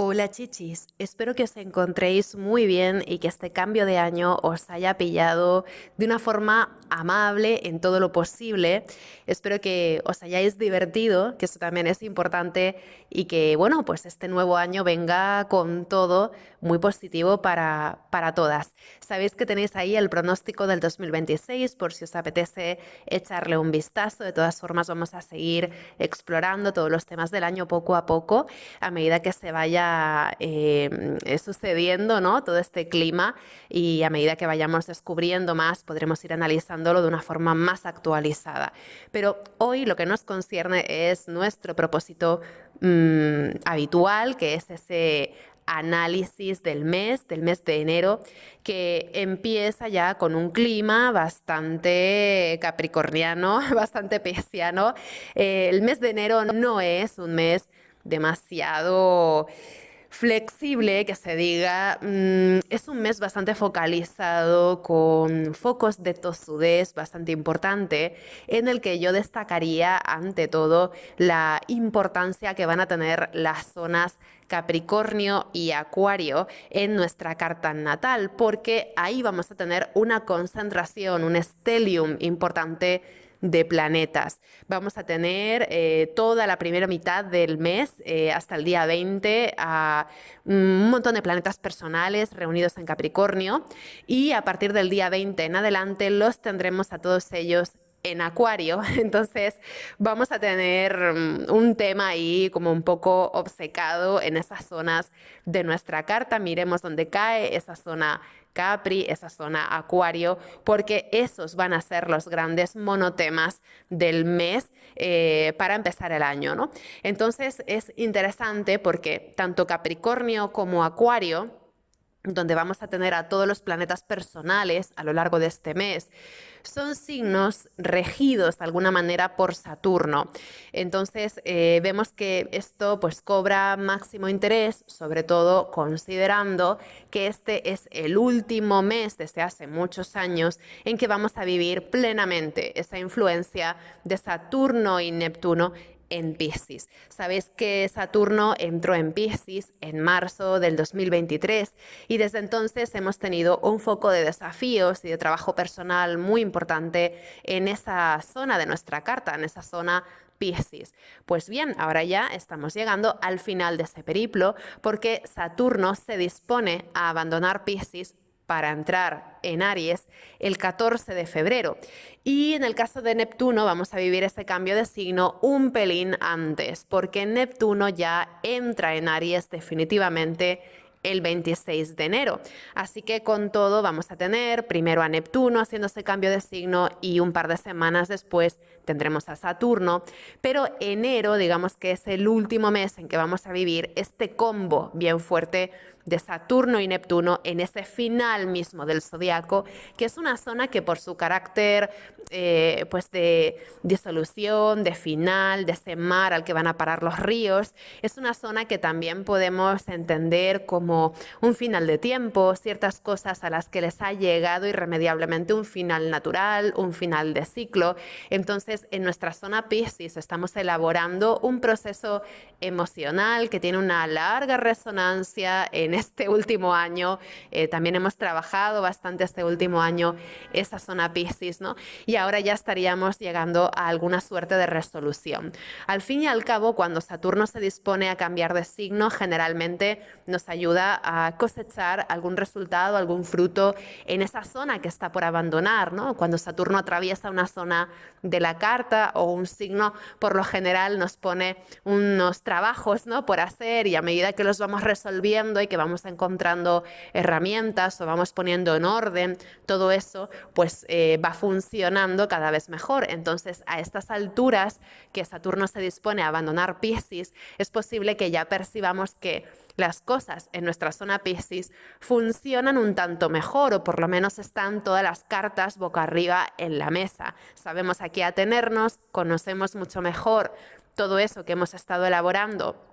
Hola chichis, espero que os encontréis muy bien y que este cambio de año os haya pillado de una forma amable en todo lo posible. Espero que os hayáis divertido, que eso también es importante y que, bueno, pues este nuevo año venga con todo muy positivo para todas. Sabéis que tenéis ahí el pronóstico del 2026 por si os apetece echarle un vistazo. De todas formas, vamos a seguir explorando todos los temas del año poco a poco a medida que se vaya sucediendo, ¿no? Todo este clima y a medida que vayamos descubriendo más, podremos ir analizándolo de una forma más actualizada. Pero hoy lo que nos concierne es nuestro propósito habitual, que es ese análisis del mes de enero, que empieza ya con un clima bastante capricorniano, bastante pisciano. El mes de enero no es un mes demasiado flexible, que se diga. Es un mes bastante focalizado, con focos de tosudez bastante importante, en el que yo destacaría ante todo la importancia que van a tener las zonas Capricornio y Acuario en nuestra carta natal, porque ahí vamos a tener una concentración, un stellium importante de planetas. Vamos a tener toda la primera mitad del mes, hasta el día 20, a un montón de planetas personales reunidos en Capricornio, y a partir del día 20 en adelante los tendremos a todos ellos en Acuario. Entonces vamos a tener un tema ahí como un poco obcecado en esas zonas de nuestra carta. Miremos dónde cae esa zona Capri, esa zona Acuario, porque esos van a ser los grandes monotemas del mes para empezar el año, ¿no? Entonces es interesante porque tanto Capricornio como Acuario, donde vamos a tener a todos los planetas personales a lo largo de este mes, son signos regidos de alguna manera por Saturno. Entonces vemos que esto pues cobra máximo interés, sobre todo considerando que este es el último mes desde hace muchos años en que vamos a vivir plenamente esa influencia de Saturno y Neptuno en Piscis. Sabéis que Saturno entró en Piscis en marzo del 2023 y desde entonces hemos tenido un foco de desafíos y de trabajo personal muy importante en esa zona de nuestra carta, en esa zona Piscis. Pues bien, ahora ya estamos llegando al final de ese periplo, porque Saturno se dispone a abandonar Piscis para entrar en Aries el 14 de febrero. Y en el caso de Neptuno vamos a vivir ese cambio de signo un pelín antes, porque Neptuno ya entra en Aries definitivamente el 26 de enero. Así que con todo vamos a tener primero a Neptuno haciendo ese cambio de signo y un par de semanas después tendremos a Saturno. Pero enero, digamos que es el último mes en que vamos a vivir este combo bien fuerte de Saturno y Neptuno en ese final mismo del zodiaco, que es una zona que por su carácter pues de disolución, de final, de ese mar al que van a parar los ríos, es una zona que también podemos entender como un final de tiempo, ciertas cosas a las que les ha llegado irremediablemente un final natural, un final de ciclo. Entonces, en nuestra zona Piscis estamos elaborando un proceso emocional que tiene una larga resonancia en este último año. También hemos trabajado bastante este último año esa zona Piscis, ¿no? Y ahora ya estaríamos llegando a alguna suerte de resolución. Al fin y al cabo, cuando Saturno se dispone a cambiar de signo, generalmente nos ayuda a cosechar algún resultado, algún fruto en esa zona que está por abandonar, ¿no? Cuando Saturno atraviesa una zona de la carta o un signo, por lo general nos pone unos trabajos, ¿no?, por hacer, y a medida que los vamos resolviendo y que vamos encontrando herramientas o vamos poniendo en orden todo eso, pues va funcionando cada vez mejor. Entonces, a estas alturas que Saturno se dispone a abandonar Piscis, es posible que ya percibamos que las cosas en nuestra zona Piscis funcionan un tanto mejor, o por lo menos están todas las cartas boca arriba en la mesa. Sabemos a qué atenernos, conocemos mucho mejor todo eso que hemos estado elaborando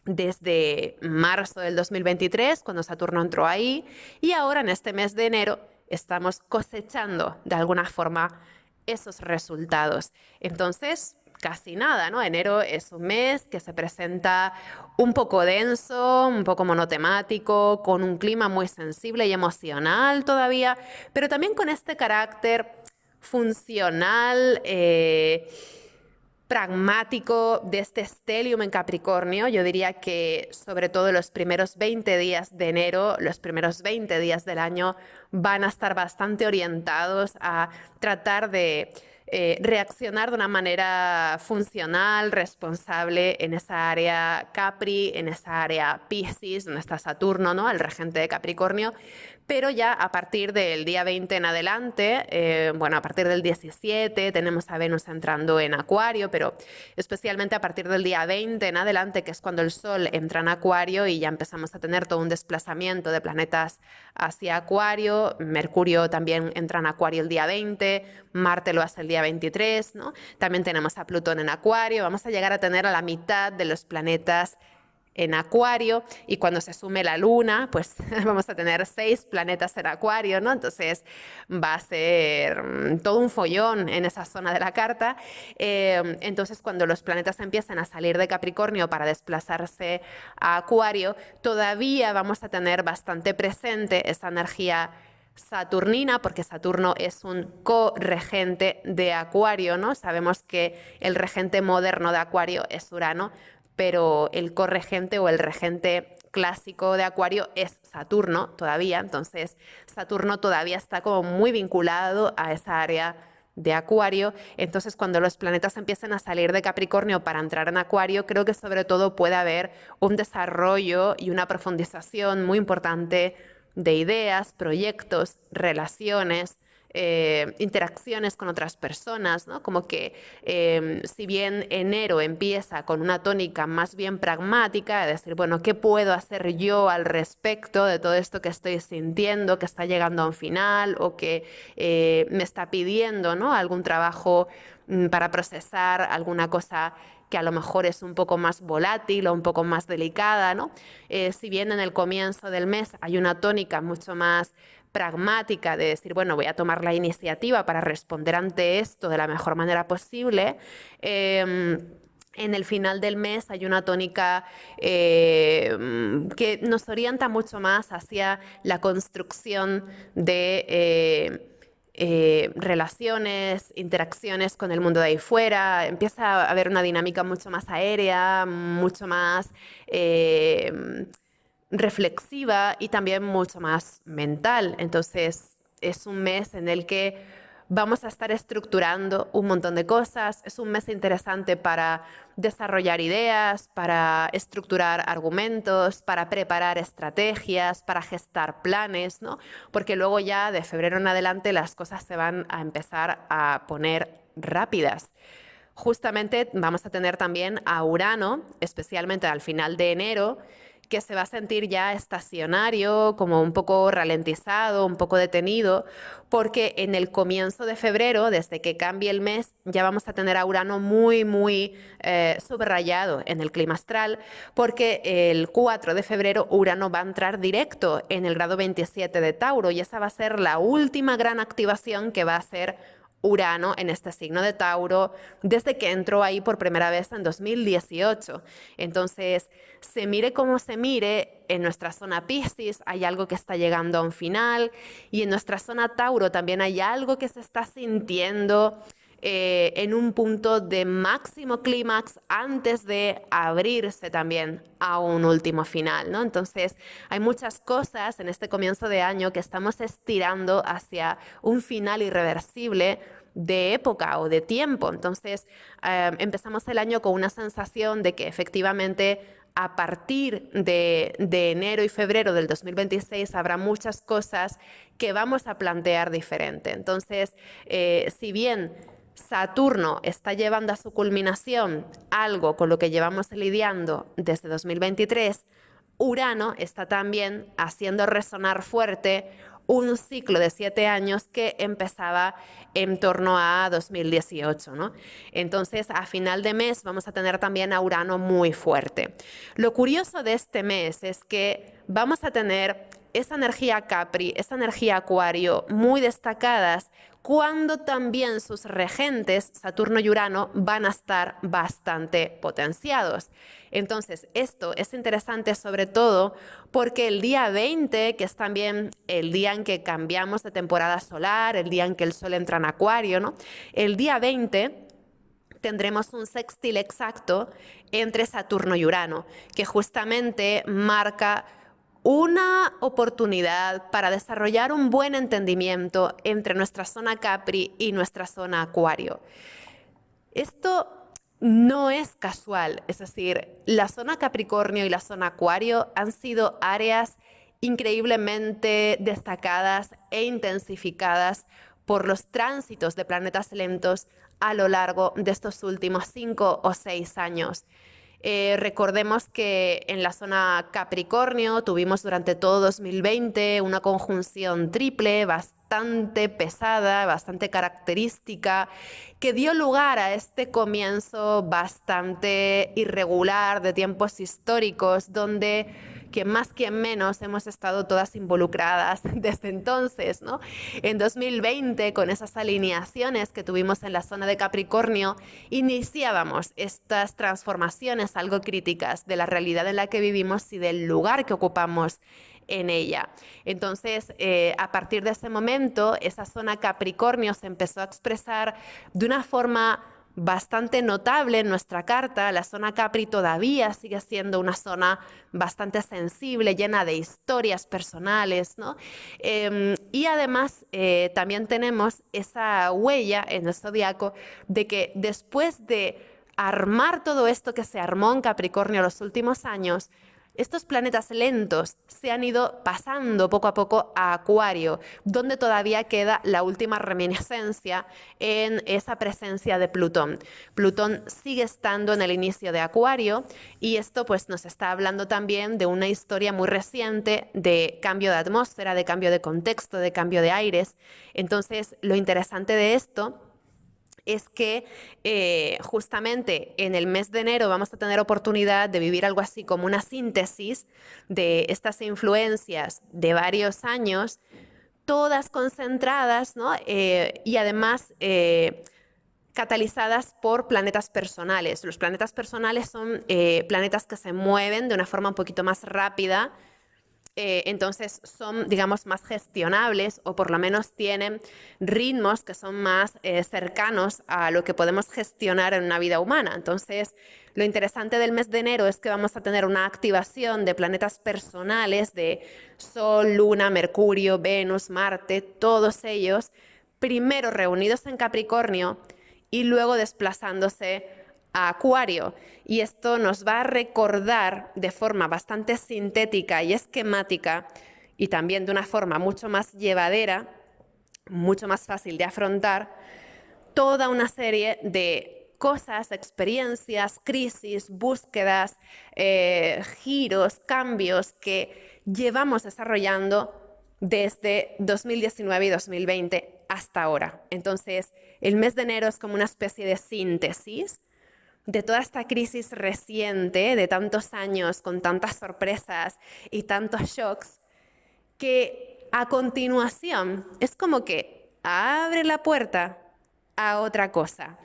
desde marzo del 2023, cuando Saturno entró ahí, y ahora en este mes de enero estamos cosechando de alguna forma esos resultados. Entonces, casi nada, ¿no? Enero es un mes que se presenta un poco denso, un poco monotemático, con un clima muy sensible y emocional todavía, pero también con este carácter funcional, pragmático de este stellium en Capricornio. Yo diría que sobre todo los primeros 20 días de enero, los primeros 20 días del año van a estar bastante orientados a tratar de reaccionar de una manera funcional, responsable en esa área Capri, en esa área Piscis, donde está Saturno, ¿no? El regente de Capricornio. Pero ya a partir del día 20 en adelante, bueno, a partir del 17 tenemos a Venus entrando en Acuario, pero especialmente a partir del día 20 en adelante, que es cuando el Sol entra en Acuario y ya empezamos a tener todo un desplazamiento de planetas hacia Acuario. Mercurio también entra en Acuario el día 20, Marte lo hace el día 23, ¿no? También tenemos a Plutón en Acuario. Vamos a llegar a tener a la mitad de los planetas en Acuario, y cuando se sume la Luna, pues vamos a tener 6 planetas en Acuario, ¿no? Entonces va a ser todo un follón en esa zona de la carta. Entonces cuando los planetas empiecen a salir de Capricornio para desplazarse a Acuario, todavía vamos a tener bastante presente esa energía saturnina, porque Saturno es un co-regente de Acuario, ¿no? Sabemos que el regente moderno de Acuario es Urano, pero el corregente o el regente clásico de Acuario es Saturno todavía. Entonces Saturno todavía está como muy vinculado a esa área de Acuario. Entonces cuando los planetas empiecen a salir de Capricornio para entrar en Acuario, creo que sobre todo puede haber un desarrollo y una profundización muy importante de ideas, proyectos, relaciones, interacciones con otras personas, ¿no? Como que si bien enero empieza con una tónica más bien pragmática, de decir, bueno, ¿qué puedo hacer yo al respecto de todo esto que estoy sintiendo, que está llegando a un final o que me está pidiendo, ¿no? Algún trabajo para procesar alguna cosa que a lo mejor es un poco más volátil o un poco más delicada, ¿no? Si bien en el comienzo del mes hay una tónica mucho más pragmática de decir, bueno, voy a tomar la iniciativa para responder ante esto de la mejor manera posible, en el final del mes hay una tónica que nos orienta mucho más hacia la construcción de relaciones, interacciones con el mundo de ahí fuera. Empieza a haber una dinámica mucho más aérea, mucho más reflexiva y también mucho más mental. Entonces es un mes en el que vamos a estar estructurando un montón de cosas. Es un mes interesante para desarrollar ideas, para estructurar argumentos, para preparar estrategias, para gestar planes, ¿no? Porque luego ya de febrero en adelante las cosas se van a empezar a poner rápidas. Justamente vamos a tener también a Urano, especialmente al final de enero, que se va a sentir ya estacionario, como un poco ralentizado, un poco detenido, porque en el comienzo de febrero, desde que cambie el mes, ya vamos a tener a Urano muy subrayado en el clima astral, porque el 4 de febrero Urano va a entrar directo en el grado 27 de Tauro, y esa va a ser la última gran activación que va a hacer Urano en este signo de Tauro desde que entró ahí por primera vez en 2018. Entonces, se mire como se mire, en nuestra zona Piscis hay algo que está llegando a un final, y en nuestra zona Tauro también hay algo que se está sintiendo en un punto de máximo clímax antes de abrirse también a un último final, ¿no? Entonces hay muchas cosas en este comienzo de año que estamos estirando hacia un final irreversible de época o de tiempo. Entonces empezamos el año con una sensación de que efectivamente a partir de enero y febrero del 2026 habrá muchas cosas que vamos a plantear diferente. Entonces, si bien Saturno está llevando a su culminación algo con lo que llevamos lidiando desde 2023, Urano está también haciendo resonar fuerte un ciclo de 7 años que empezaba en torno a 2018, ¿no? Entonces, a final de mes vamos a tener también a Urano muy fuerte. Lo curioso de este mes es que vamos a tener esa energía Capri, esa energía Acuario muy destacadas cuando también sus regentes, Saturno y Urano, van a estar bastante potenciados. Entonces, esto es interesante sobre todo porque el día 20, que es también el día en que cambiamos de temporada solar, el día en que el Sol entra en Acuario, ¿no? El día 20 tendremos un sextil exacto entre Saturno y Urano, que justamente marca una oportunidad para desarrollar un buen entendimiento entre nuestra zona Capri y nuestra zona Acuario. Esto no es casual, es decir, la zona Capricornio y la zona Acuario han sido áreas increíblemente destacadas e intensificadas por los tránsitos de planetas lentos a lo largo de estos últimos 5 o 6 años. Recordemos que en la zona Capricornio tuvimos durante todo 2020 una conjunción triple bastante pesada, bastante característica, que dio lugar a este comienzo bastante irregular de tiempos históricos, donde quien más, quien menos, hemos estado todas involucradas desde entonces, ¿no? En 2020, con esas alineaciones que tuvimos en la zona de Capricornio, iniciábamos estas transformaciones algo críticas de la realidad en la que vivimos y del lugar que ocupamos en ella. Entonces, a partir de ese momento, esa zona Capricornio se empezó a expresar de una forma bastante notable en nuestra carta. La zona Capri todavía sigue siendo una zona bastante sensible, llena de historias personales, ¿no? Y además también tenemos esa huella en el zodiaco de que después de armar todo esto que se armó en Capricornio los últimos años, estos planetas lentos se han ido pasando poco a poco a Acuario, donde todavía queda la última reminiscencia en esa presencia de Plutón. Plutón sigue estando en el inicio de Acuario y esto pues nos está hablando también de una historia muy reciente de cambio de atmósfera, de cambio de contexto, de cambio de aires. Entonces, lo interesante de esto es que justamente en el mes de enero vamos a tener oportunidad de vivir algo así como una síntesis de estas influencias de varios años, todas concentradas, ¿no? Y además catalizadas por planetas personales. Los planetas personales son planetas que se mueven de una forma un poquito más rápida, entonces son, digamos, más gestionables o por lo menos tienen ritmos que son más cercanos a lo que podemos gestionar en una vida humana. Entonces, lo interesante del mes de enero es que vamos a tener una activación de planetas personales de Sol, Luna, Mercurio, Venus, Marte, todos ellos primero reunidos en Capricornio y luego desplazándose a Acuario. Y esto nos va a recordar de forma bastante sintética y esquemática y también de una forma mucho más llevadera, mucho más fácil de afrontar, toda una serie de cosas, experiencias, crisis, búsquedas, giros, cambios que llevamos desarrollando desde 2019 y 2020 hasta ahora. Entonces, el mes de enero es como una especie de síntesis de toda esta crisis reciente, de tantos años con tantas sorpresas y tantos shocks, que a continuación es como que abre la puerta a otra cosa.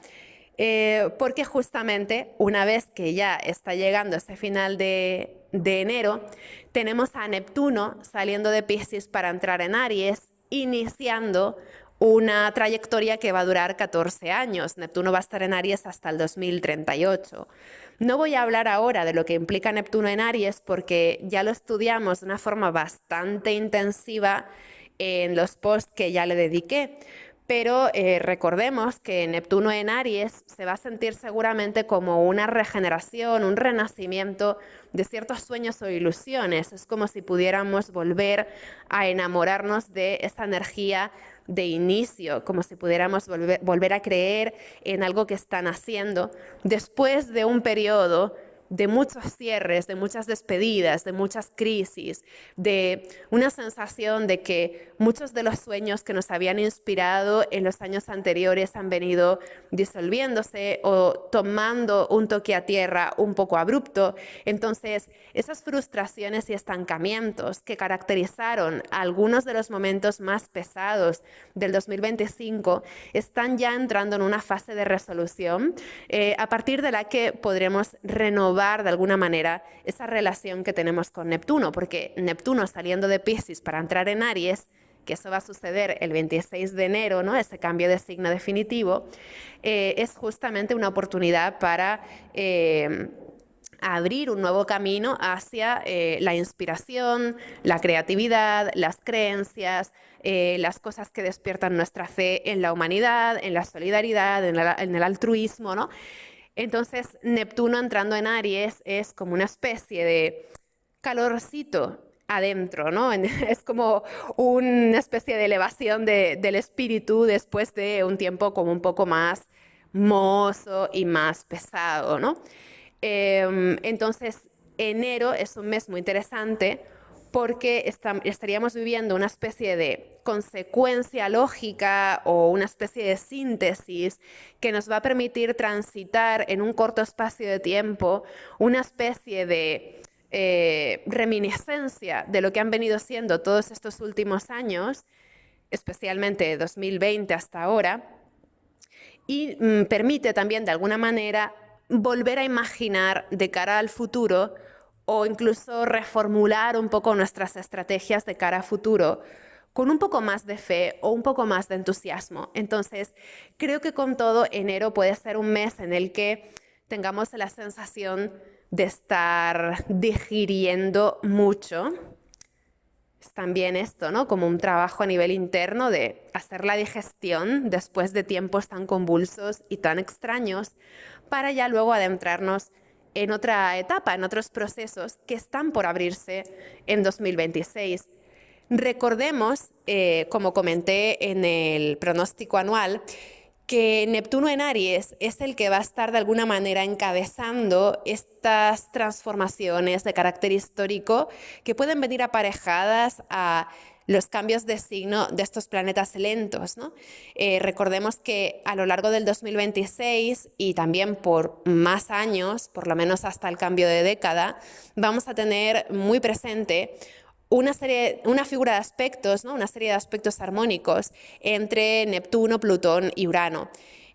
Porque justamente una vez que ya está llegando ese final de enero, tenemos a Neptuno saliendo de Piscis para entrar en Aries, iniciando una trayectoria que va a durar 14 años. Neptuno va a estar en Aries hasta el 2038. No voy a hablar ahora de lo que implica Neptuno en Aries porque ya lo estudiamos de una forma bastante intensiva en los posts que ya le dediqué. Pero recordemos que Neptuno en Aries se va a sentir seguramente como una regeneración, un renacimiento de ciertos sueños o ilusiones. Es como si pudiéramos volver a enamorarnos de esa energía de inicio, como si pudiéramos volver a creer en algo que están haciendo después de un periodo de muchos cierres, de muchas despedidas, de muchas crisis, de una sensación de que muchos de los sueños que nos habían inspirado en los años anteriores han venido disolviéndose o tomando un toque a tierra un poco abrupto. Entonces, esas frustraciones y estancamientos que caracterizaron algunos de los momentos más pesados del 2025 están ya entrando en una fase de resolución a partir de la que podremos renovar de alguna manera esa relación que tenemos con Neptuno, porque Neptuno saliendo de Piscis para entrar en Aries, que eso va a suceder el 26 de enero, ¿no? Ese cambio de signo definitivo, es justamente una oportunidad para abrir un nuevo camino hacia la inspiración, la creatividad, las creencias, las cosas que despiertan nuestra fe en la humanidad, en la solidaridad, en el altruismo, ¿no? Entonces, Neptuno entrando en Aries es como una especie de calorcito adentro, ¿no? Es como una especie de elevación del espíritu después de un tiempo como un poco más mohoso y más pesado, ¿no? Entonces, enero es un mes muy interesante porque estaríamos viviendo una especie de consecuencia lógica o una especie de síntesis que nos va a permitir transitar en un corto espacio de tiempo una especie de reminiscencia de lo que han venido siendo todos estos últimos años, especialmente de 2020 hasta ahora, y permite también de alguna manera volver a imaginar de cara al futuro o incluso reformular un poco nuestras estrategias de cara a futuro con un poco más de fe o un poco más de entusiasmo. Entonces, creo que con todo, enero puede ser un mes en el que tengamos la sensación de estar digiriendo mucho. Es también esto, ¿no? Como un trabajo a nivel interno de hacer la digestión después de tiempos tan convulsos y tan extraños para ya luego adentrarnos en otra etapa, en otros procesos que están por abrirse en 2026. Recordemos, como comenté en el pronóstico anual, que Neptuno en Aries es el que va a estar de alguna manera encabezando estas transformaciones de carácter histórico que pueden venir aparejadas a los cambios de signo de estos planetas lentos, ¿no? Recordemos que a lo largo del 2026 y también por más años, por lo menos hasta el cambio de década, vamos a tener muy presente una figura de aspectos, ¿no? Una serie de aspectos armónicos entre Neptuno, Plutón y Urano.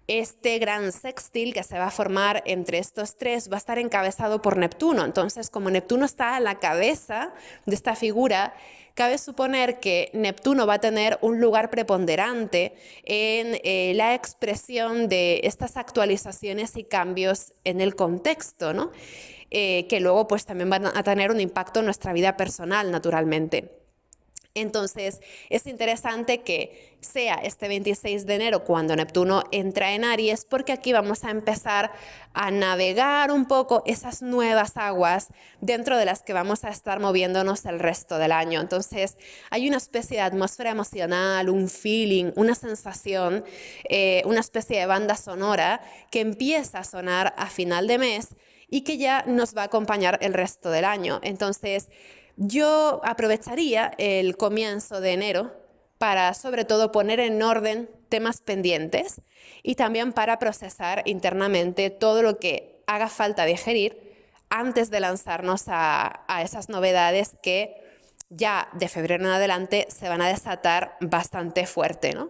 Este gran sextil que se va a formar entre estos tres va a estar encabezado por Neptuno. Entonces, como Neptuno está a la cabeza de esta figura, cabe suponer que Neptuno va a tener un lugar preponderante en la expresión de estas actualizaciones y cambios en el contexto, ¿no? Que luego pues también van a tener un impacto en nuestra vida personal, naturalmente. Entonces, es interesante que sea este 26 de enero cuando Neptuno entra en Aries, porque aquí vamos a empezar a navegar un poco esas nuevas aguas dentro de las que vamos a estar moviéndonos el resto del año. Entonces, hay una especie de atmósfera emocional, un feeling, una sensación, una especie de banda sonora que empieza a sonar a final de mes y que ya nos va a acompañar el resto del año. Entonces, yo aprovecharía el comienzo de enero para, sobre todo, poner en orden temas pendientes y también para procesar internamente todo lo que haga falta digerir antes de lanzarnos a esas novedades que ya de febrero en adelante se van a desatar bastante fuerte, ¿no?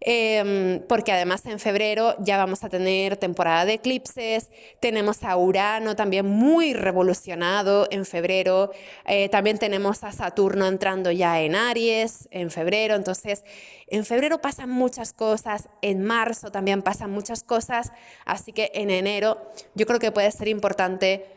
Porque además en febrero ya vamos a tener temporada de eclipses, tenemos a Urano también muy revolucionado en febrero, también tenemos a Saturno entrando ya en Aries en febrero, entonces en febrero pasan muchas cosas, en marzo también pasan muchas cosas, así que en enero yo creo que puede ser importante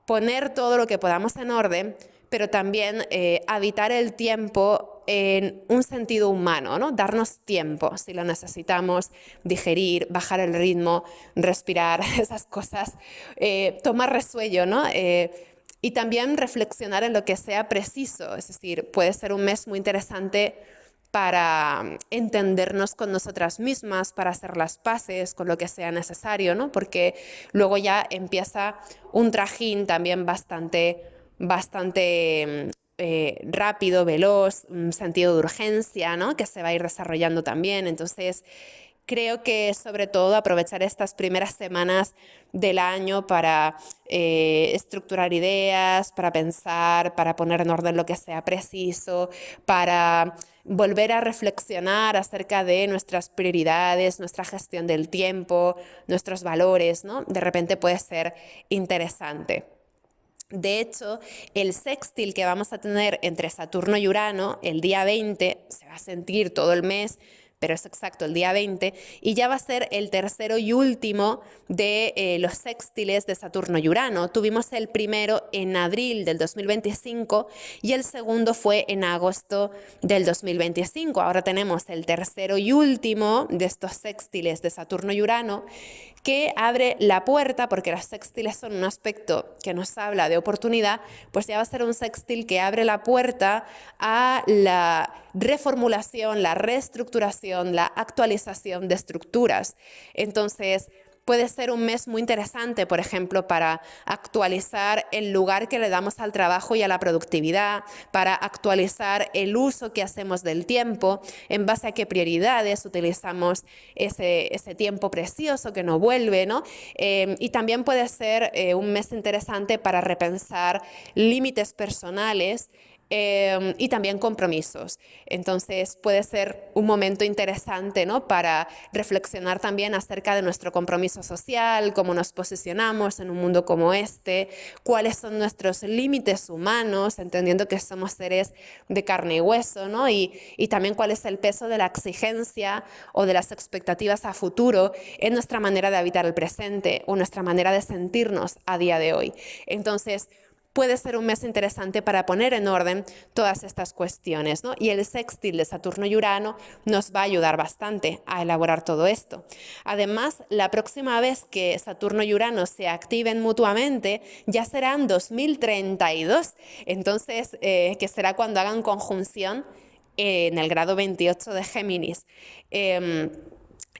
poner todo lo que podamos en orden, pero también habitar el tiempo en un sentido humano, ¿no? Darnos tiempo si lo necesitamos, digerir, bajar el ritmo, respirar, esas cosas, tomar resuello, ¿no? Y también reflexionar en lo que sea preciso, es decir, puede ser un mes muy interesante para entendernos con nosotras mismas, para hacer las paces con lo que sea necesario, ¿no? Porque luego ya empieza un trajín también bastante rápido, veloz, un sentido de urgencia, ¿no? Que se va a ir desarrollando también. Entonces, creo que sobre todo aprovechar estas primeras semanas del año para estructurar ideas, para pensar, para poner en orden lo que sea preciso, para volver a reflexionar acerca de nuestras prioridades, nuestra gestión del tiempo, nuestros valores, ¿no? De repente puede ser interesante. De hecho, el sextil que vamos a tener entre Saturno y Urano el día 20, se va a sentir todo el mes, pero es exacto el día 20, y ya va a ser el tercero y último de los sextiles de Saturno y Urano. Tuvimos el primero en abril del 2025 y el segundo fue en agosto del 2025. Ahora tenemos el tercero y último de estos sextiles de Saturno y Urano, que abre la puerta, porque los sextiles son un aspecto que nos habla de oportunidad, pues ya va a ser un sextil que abre la puerta a la reformulación, la reestructuración, la actualización de estructuras. Entonces, puede ser un mes muy interesante, por ejemplo, para actualizar el lugar que le damos al trabajo y a la productividad, para actualizar el uso que hacemos del tiempo, en base a qué prioridades utilizamos ese tiempo precioso que no vuelve, ¿no? Y también puede ser un mes interesante para repensar límites personales y también compromisos. Entonces puede ser un momento interesante, ¿no? Para reflexionar también acerca de nuestro compromiso social, cómo nos posicionamos en un mundo como este, cuáles son nuestros límites humanos, entendiendo que somos seres de carne y hueso, ¿no? Y también cuál es el peso de la exigencia o de las expectativas a futuro en nuestra manera de habitar el presente o nuestra manera de sentirnos a día de hoy. Entonces, puede ser un mes interesante para poner en orden todas estas cuestiones, ¿no? Y el sextil de Saturno y Urano nos va a ayudar bastante a elaborar todo esto. Además, la próxima vez que Saturno y Urano se activen mutuamente ya será en 2032, entonces, que será cuando hagan conjunción en el grado 28 de Géminis.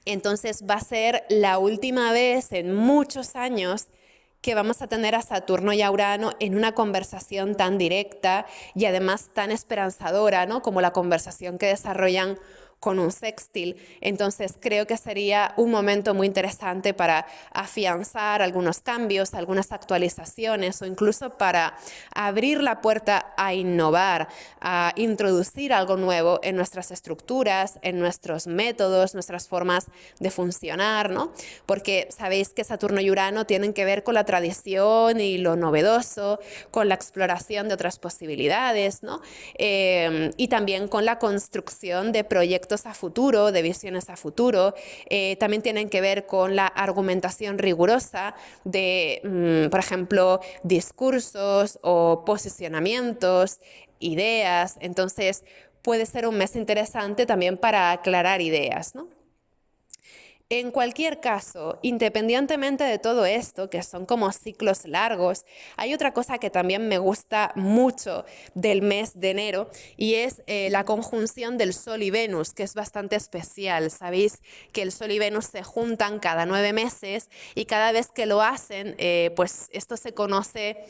Entonces va a ser la última vez en muchos años que vamos a tener a Saturno y a Urano en una conversación tan directa y además tan esperanzadora, ¿no? Como la conversación que desarrollan con un sextil. Entonces creo que sería un momento muy interesante para afianzar algunos cambios, algunas actualizaciones o incluso para abrir la puerta a innovar, a introducir algo nuevo en nuestras estructuras, en nuestros métodos, nuestras formas de funcionar, ¿no? Porque sabéis que Saturno y Urano tienen que ver con la tradición y lo novedoso, con la exploración de otras posibilidades, ¿no? Y también con la construcción de proyectos a futuro, de visiones a futuro. También tienen que ver con la argumentación rigurosa de, por ejemplo, discursos o posicionamientos, ideas. Entonces, puede ser un mes interesante también para aclarar ideas, ¿no? En cualquier caso, independientemente de todo esto, que son como ciclos largos, hay otra cosa que también me gusta mucho del mes de enero y es la conjunción del Sol y Venus, que es bastante especial. Sabéis que el Sol y Venus se juntan cada 9 meses y cada vez que lo hacen, pues esto se conoce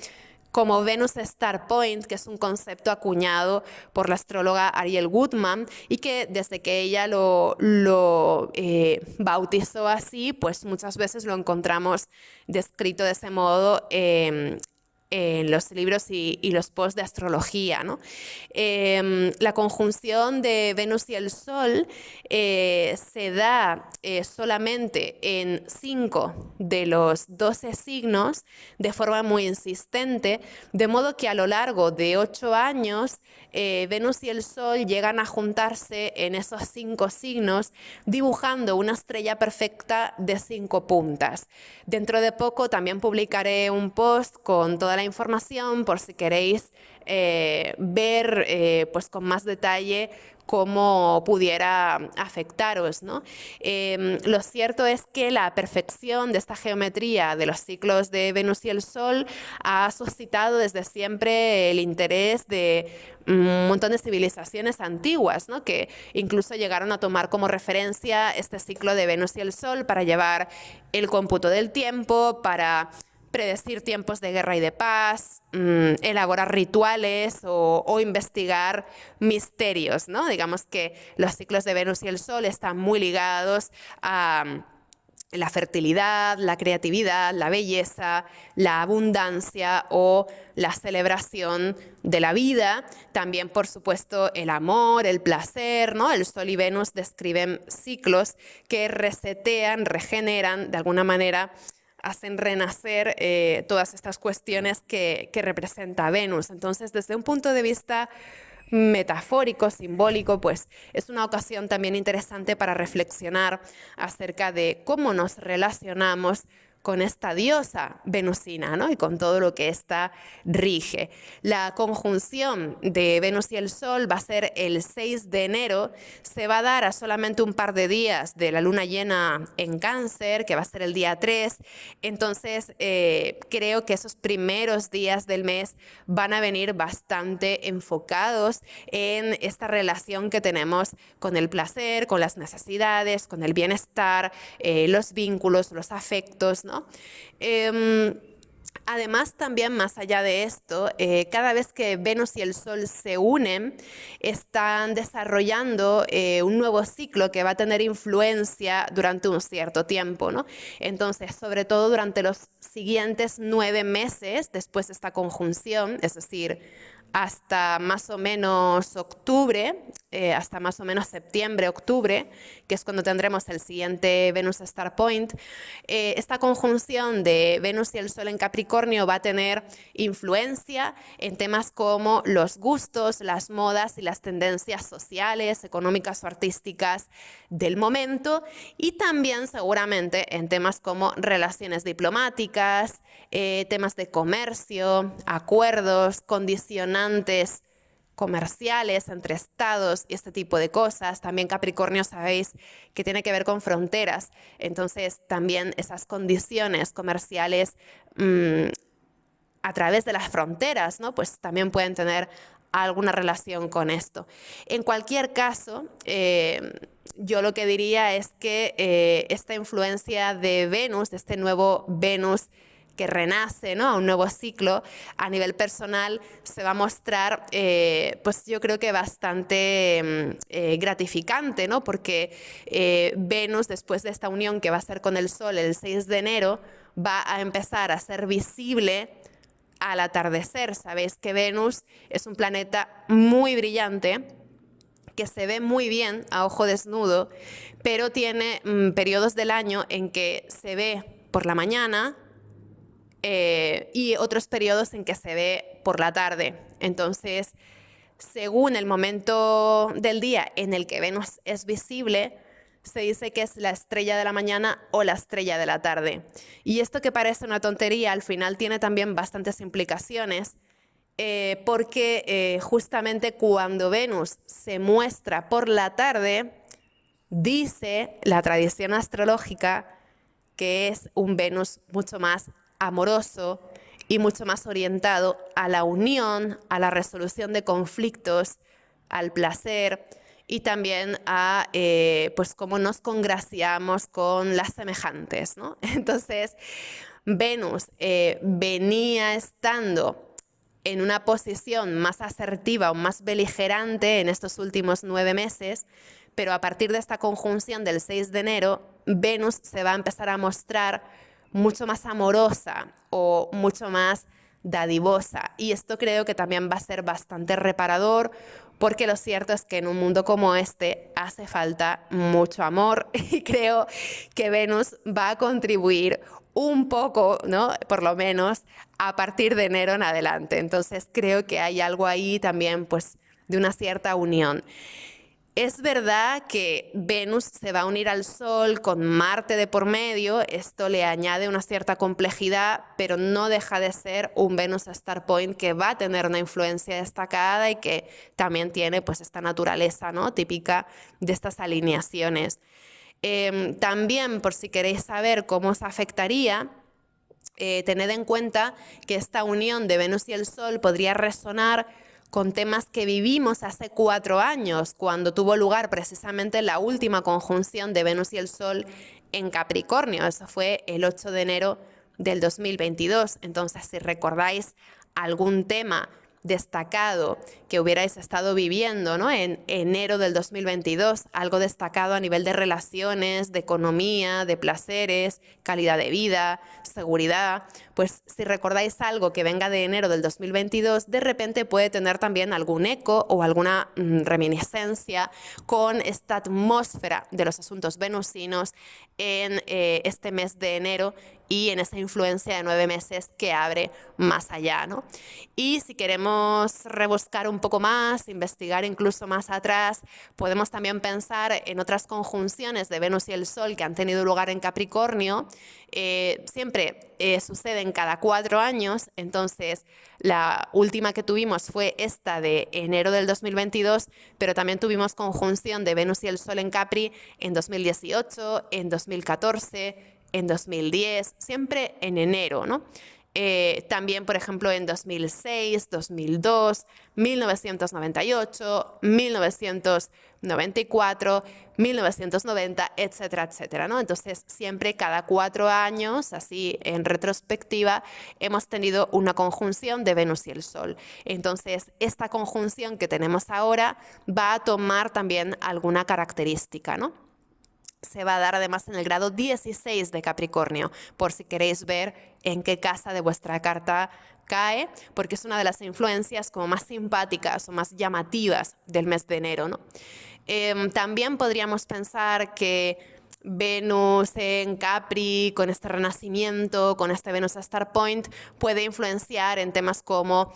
como Venus Star Point, que es un concepto acuñado por la astróloga Ariel Goodman y que desde que ella lo bautizó así, pues muchas veces lo encontramos descrito de ese modo en los libros y los posts de astrología, ¿no? La conjunción de Venus y el Sol se da solamente en 5 de los 12 signos de forma muy insistente, de modo que a lo largo de 8 años Venus y el Sol llegan a juntarse en esos 5 signos, dibujando una estrella perfecta de 5 puntas. Dentro de poco también publicaré un post con toda la la información por si queréis ver pues con más detalle cómo pudiera afectaros, ¿no? Lo cierto es que la perfección de esta geometría de los ciclos de Venus y el Sol ha suscitado desde siempre el interés de un montón de civilizaciones antiguas, ¿no? Que incluso llegaron a tomar como referencia este ciclo de Venus y el Sol para llevar el cómputo del tiempo, para predecir tiempos de guerra y de paz, elaborar rituales o investigar misterios, ¿no? Digamos que los ciclos de Venus y el Sol están muy ligados a la fertilidad, la creatividad, la belleza, la abundancia o la celebración de la vida. También, por supuesto, el amor, el placer, ¿no? El Sol y Venus describen ciclos que resetean, regeneran, de alguna manera hacen renacer todas estas cuestiones que representa Venus. Entonces, desde un punto de vista metafórico, simbólico, pues es una ocasión también interesante para reflexionar acerca de cómo nos relacionamos con esta diosa venusina, ¿no? Y con todo lo que ésta rige. La conjunción de Venus y el Sol va a ser el 6 de enero, se va a dar a solamente un par de días de la luna llena en Cáncer, que va a ser el día 3, entonces creo que esos primeros días del mes van a venir bastante enfocados en esta relación que tenemos con el placer, con las necesidades, con el bienestar, los vínculos, los afectos, ¿no? Además, también más allá de esto, cada vez que Venus y el Sol se unen, están desarrollando un nuevo ciclo que va a tener influencia durante un cierto tiempo, ¿no? Entonces, sobre todo durante los siguientes 9 meses después de esta conjunción, es decir, hasta más o menos octubre, hasta más o menos septiembre, octubre, que es cuando tendremos el siguiente Venus Star Point, esta conjunción de Venus y el Sol en Capricornio va a tener influencia en temas como los gustos, las modas y las tendencias sociales, económicas o artísticas del momento, y también seguramente en temas como relaciones diplomáticas, temas de comercio, acuerdos, condicionantes comerciales entre estados y este tipo de cosas. También Capricornio, sabéis que tiene que ver con fronteras, entonces también esas condiciones comerciales a través de las fronteras, ¿no? Pues también pueden tener alguna relación con esto. En cualquier caso, yo lo que diría es que esta influencia de Venus, de este nuevo Venus que renace, ¿no? A un nuevo ciclo, a nivel personal se va a mostrar, pues yo creo que bastante gratificante, ¿no? Porque Venus, después de esta unión que va a ser con el Sol el 6 de enero, va a empezar a ser visible al atardecer. Sabéis que Venus es un planeta muy brillante, que se ve muy bien a ojo desnudo, pero tiene periodos del año en que se ve por la mañana, y otros periodos en que se ve por la tarde. Entonces, según el momento del día en el que Venus es visible, se dice que es la estrella de la mañana o la estrella de la tarde. Y esto, que parece una tontería, al final tiene también bastantes implicaciones, porque justamente cuando Venus se muestra por la tarde, dice la tradición astrológica que es un Venus mucho más amoroso y mucho más orientado a la unión, a la resolución de conflictos, al placer y también a pues cómo nos congraciamos con las semejantes, ¿no? Entonces, Venus venía estando en una posición más asertiva o más beligerante en estos últimos 9 meses, pero a partir de esta conjunción del 6 de enero, Venus se va a empezar a mostrar mucho más amorosa o mucho más dadivosa. Y esto creo que también va a ser bastante reparador, porque lo cierto es que en un mundo como este hace falta mucho amor y creo que Venus va a contribuir un poco, ¿no? Por lo menos a partir de enero en adelante. Entonces creo que hay algo ahí también, pues, de una cierta unión. Es verdad que Venus se va a unir al Sol con Marte de por medio, esto le añade una cierta complejidad, pero no deja de ser un Venus Star Point que va a tener una influencia destacada y que también tiene pues esta naturaleza, ¿no?, típica de estas alineaciones. También, por si queréis saber cómo os afectaría, tened en cuenta que esta unión de Venus y el Sol podría resonar con temas que vivimos hace 4 años, cuando tuvo lugar precisamente la última conjunción de Venus y el Sol en Capricornio. Eso fue el 8 de enero del 2022. Entonces, si recordáis algún tema destacado que hubierais estado viviendo, ¿no?, en enero del 2022, algo destacado a nivel de relaciones, de economía, de placeres, calidad de vida, seguridad, pues si recordáis algo que venga de enero del 2022, de repente puede tener también algún eco o alguna reminiscencia con esta atmósfera de los asuntos venusinos en este mes de enero y en esa influencia de 9 meses que abre más allá, ¿no? Y si queremos rebuscar un poco más, investigar incluso más atrás, podemos también pensar en otras conjunciones de Venus y el Sol que han tenido lugar en Capricornio. Siempre suceden cada 4 años, entonces la última que tuvimos fue esta de enero del 2022, pero también tuvimos conjunción de Venus y el Sol en Capri en 2018, en 2014, en 2010, siempre en enero, ¿no? También, por ejemplo, en 2006, 2002, 1998, 1994, 1990, etcétera, etcétera, ¿no? Entonces, siempre cada 4 años, así en retrospectiva, hemos tenido una conjunción de Venus y el Sol. Entonces, esta conjunción que tenemos ahora va a tomar también alguna característica, ¿no? Se va a dar además en el grado 16 de Capricornio, por si queréis ver en qué casa de vuestra carta cae, porque es una de las influencias como más simpáticas o más llamativas del mes de enero, ¿no? También podríamos pensar que Venus en Capri, con este renacimiento, con este Venus Star Point, puede influenciar en temas como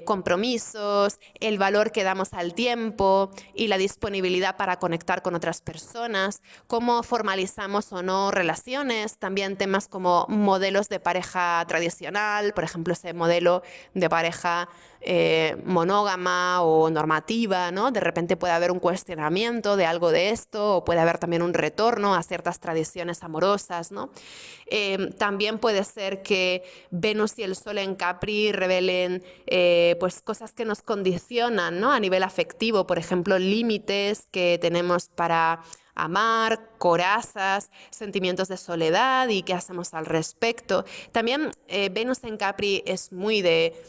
compromisos, el valor que damos al tiempo y la disponibilidad para conectar con otras personas, cómo formalizamos o no relaciones, también temas como modelos de pareja tradicional, por ejemplo, ese modelo de pareja monógama o normativa, ¿no? De repente puede haber un cuestionamiento de algo de esto, o puede haber también un retorno a ciertas tradiciones amorosas, ¿no? También puede ser que Venus y el Sol en Capri revelen pues cosas que nos condicionan, ¿no?, a nivel afectivo, por ejemplo, límites que tenemos para amar, corazas, sentimientos de soledad y qué hacemos al respecto. También Venus en Capri es muy de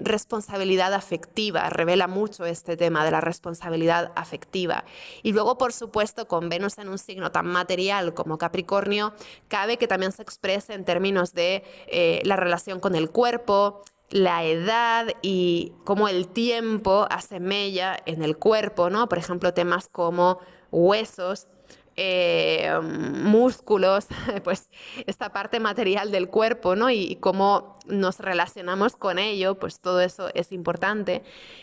responsabilidad afectiva, revela mucho este tema de la responsabilidad afectiva. Y luego, por supuesto, con Venus en un signo tan material como Capricornio, cabe que también se exprese en términos de la relación con el cuerpo, la edad y cómo el tiempo hace mella en el cuerpo, ¿no? Por ejemplo, temas como huesos, músculos, pues esta parte material del cuerpo, ¿no? Y cómo nos relacionamos con ello, pues todo eso es importante.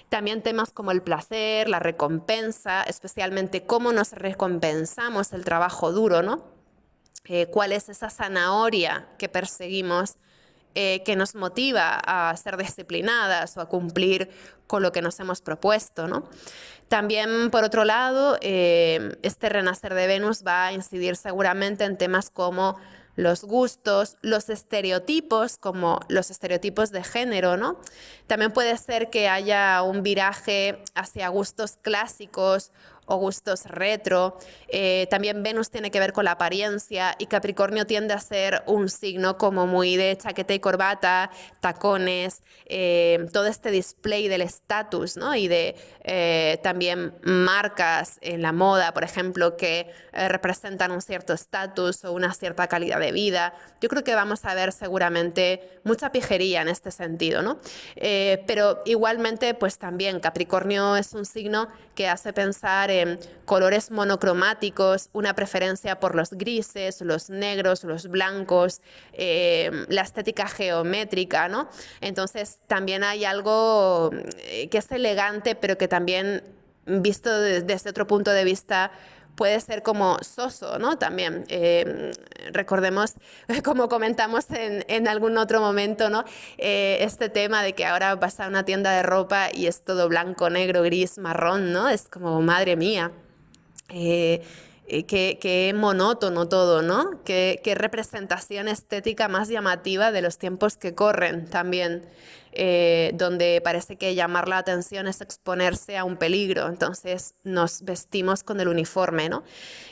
También temas como el placer, la recompensa, especialmente cómo nos recompensamos el trabajo duro, ¿no? ¿Cuál es esa zanahoria que perseguimos que nos motiva a ser disciplinadas o a cumplir con lo que nos hemos propuesto, ¿no? También, por otro lado, este renacer de Venus va a incidir seguramente en temas como los gustos, los estereotipos, como los estereotipos de género, ¿no? También puede ser que haya un viraje hacia gustos clásicos o gustos retro. También Venus tiene que ver con la apariencia y Capricornio tiende a ser un signo como muy de chaqueta y corbata, tacones, todo este display del estatus, ¿no? Y de también marcas en la moda, por ejemplo, que representan un cierto estatus o una cierta calidad de vida. Yo creo que vamos a ver seguramente mucha pijería en este sentido, ¿no? Pero igualmente, pues también Capricornio es un signo que hace pensar en colores monocromáticos, una preferencia por los grises, los negros, los blancos, la estética geométrica, ¿no? Entonces también hay algo que es elegante, pero que también visto desde otro punto de vista, puede ser como soso, ¿no? También, recordemos, como comentamos en algún otro momento, ¿no? Este tema de que ahora vas a una tienda de ropa y es todo blanco, negro, gris, marrón, ¿no? Es como, madre mía. Eh, qué monótono todo, ¿no? Qué representación estética más llamativa de los tiempos que corren también, donde parece que llamar la atención es exponerse a un peligro, entonces nos vestimos con el uniforme, ¿no?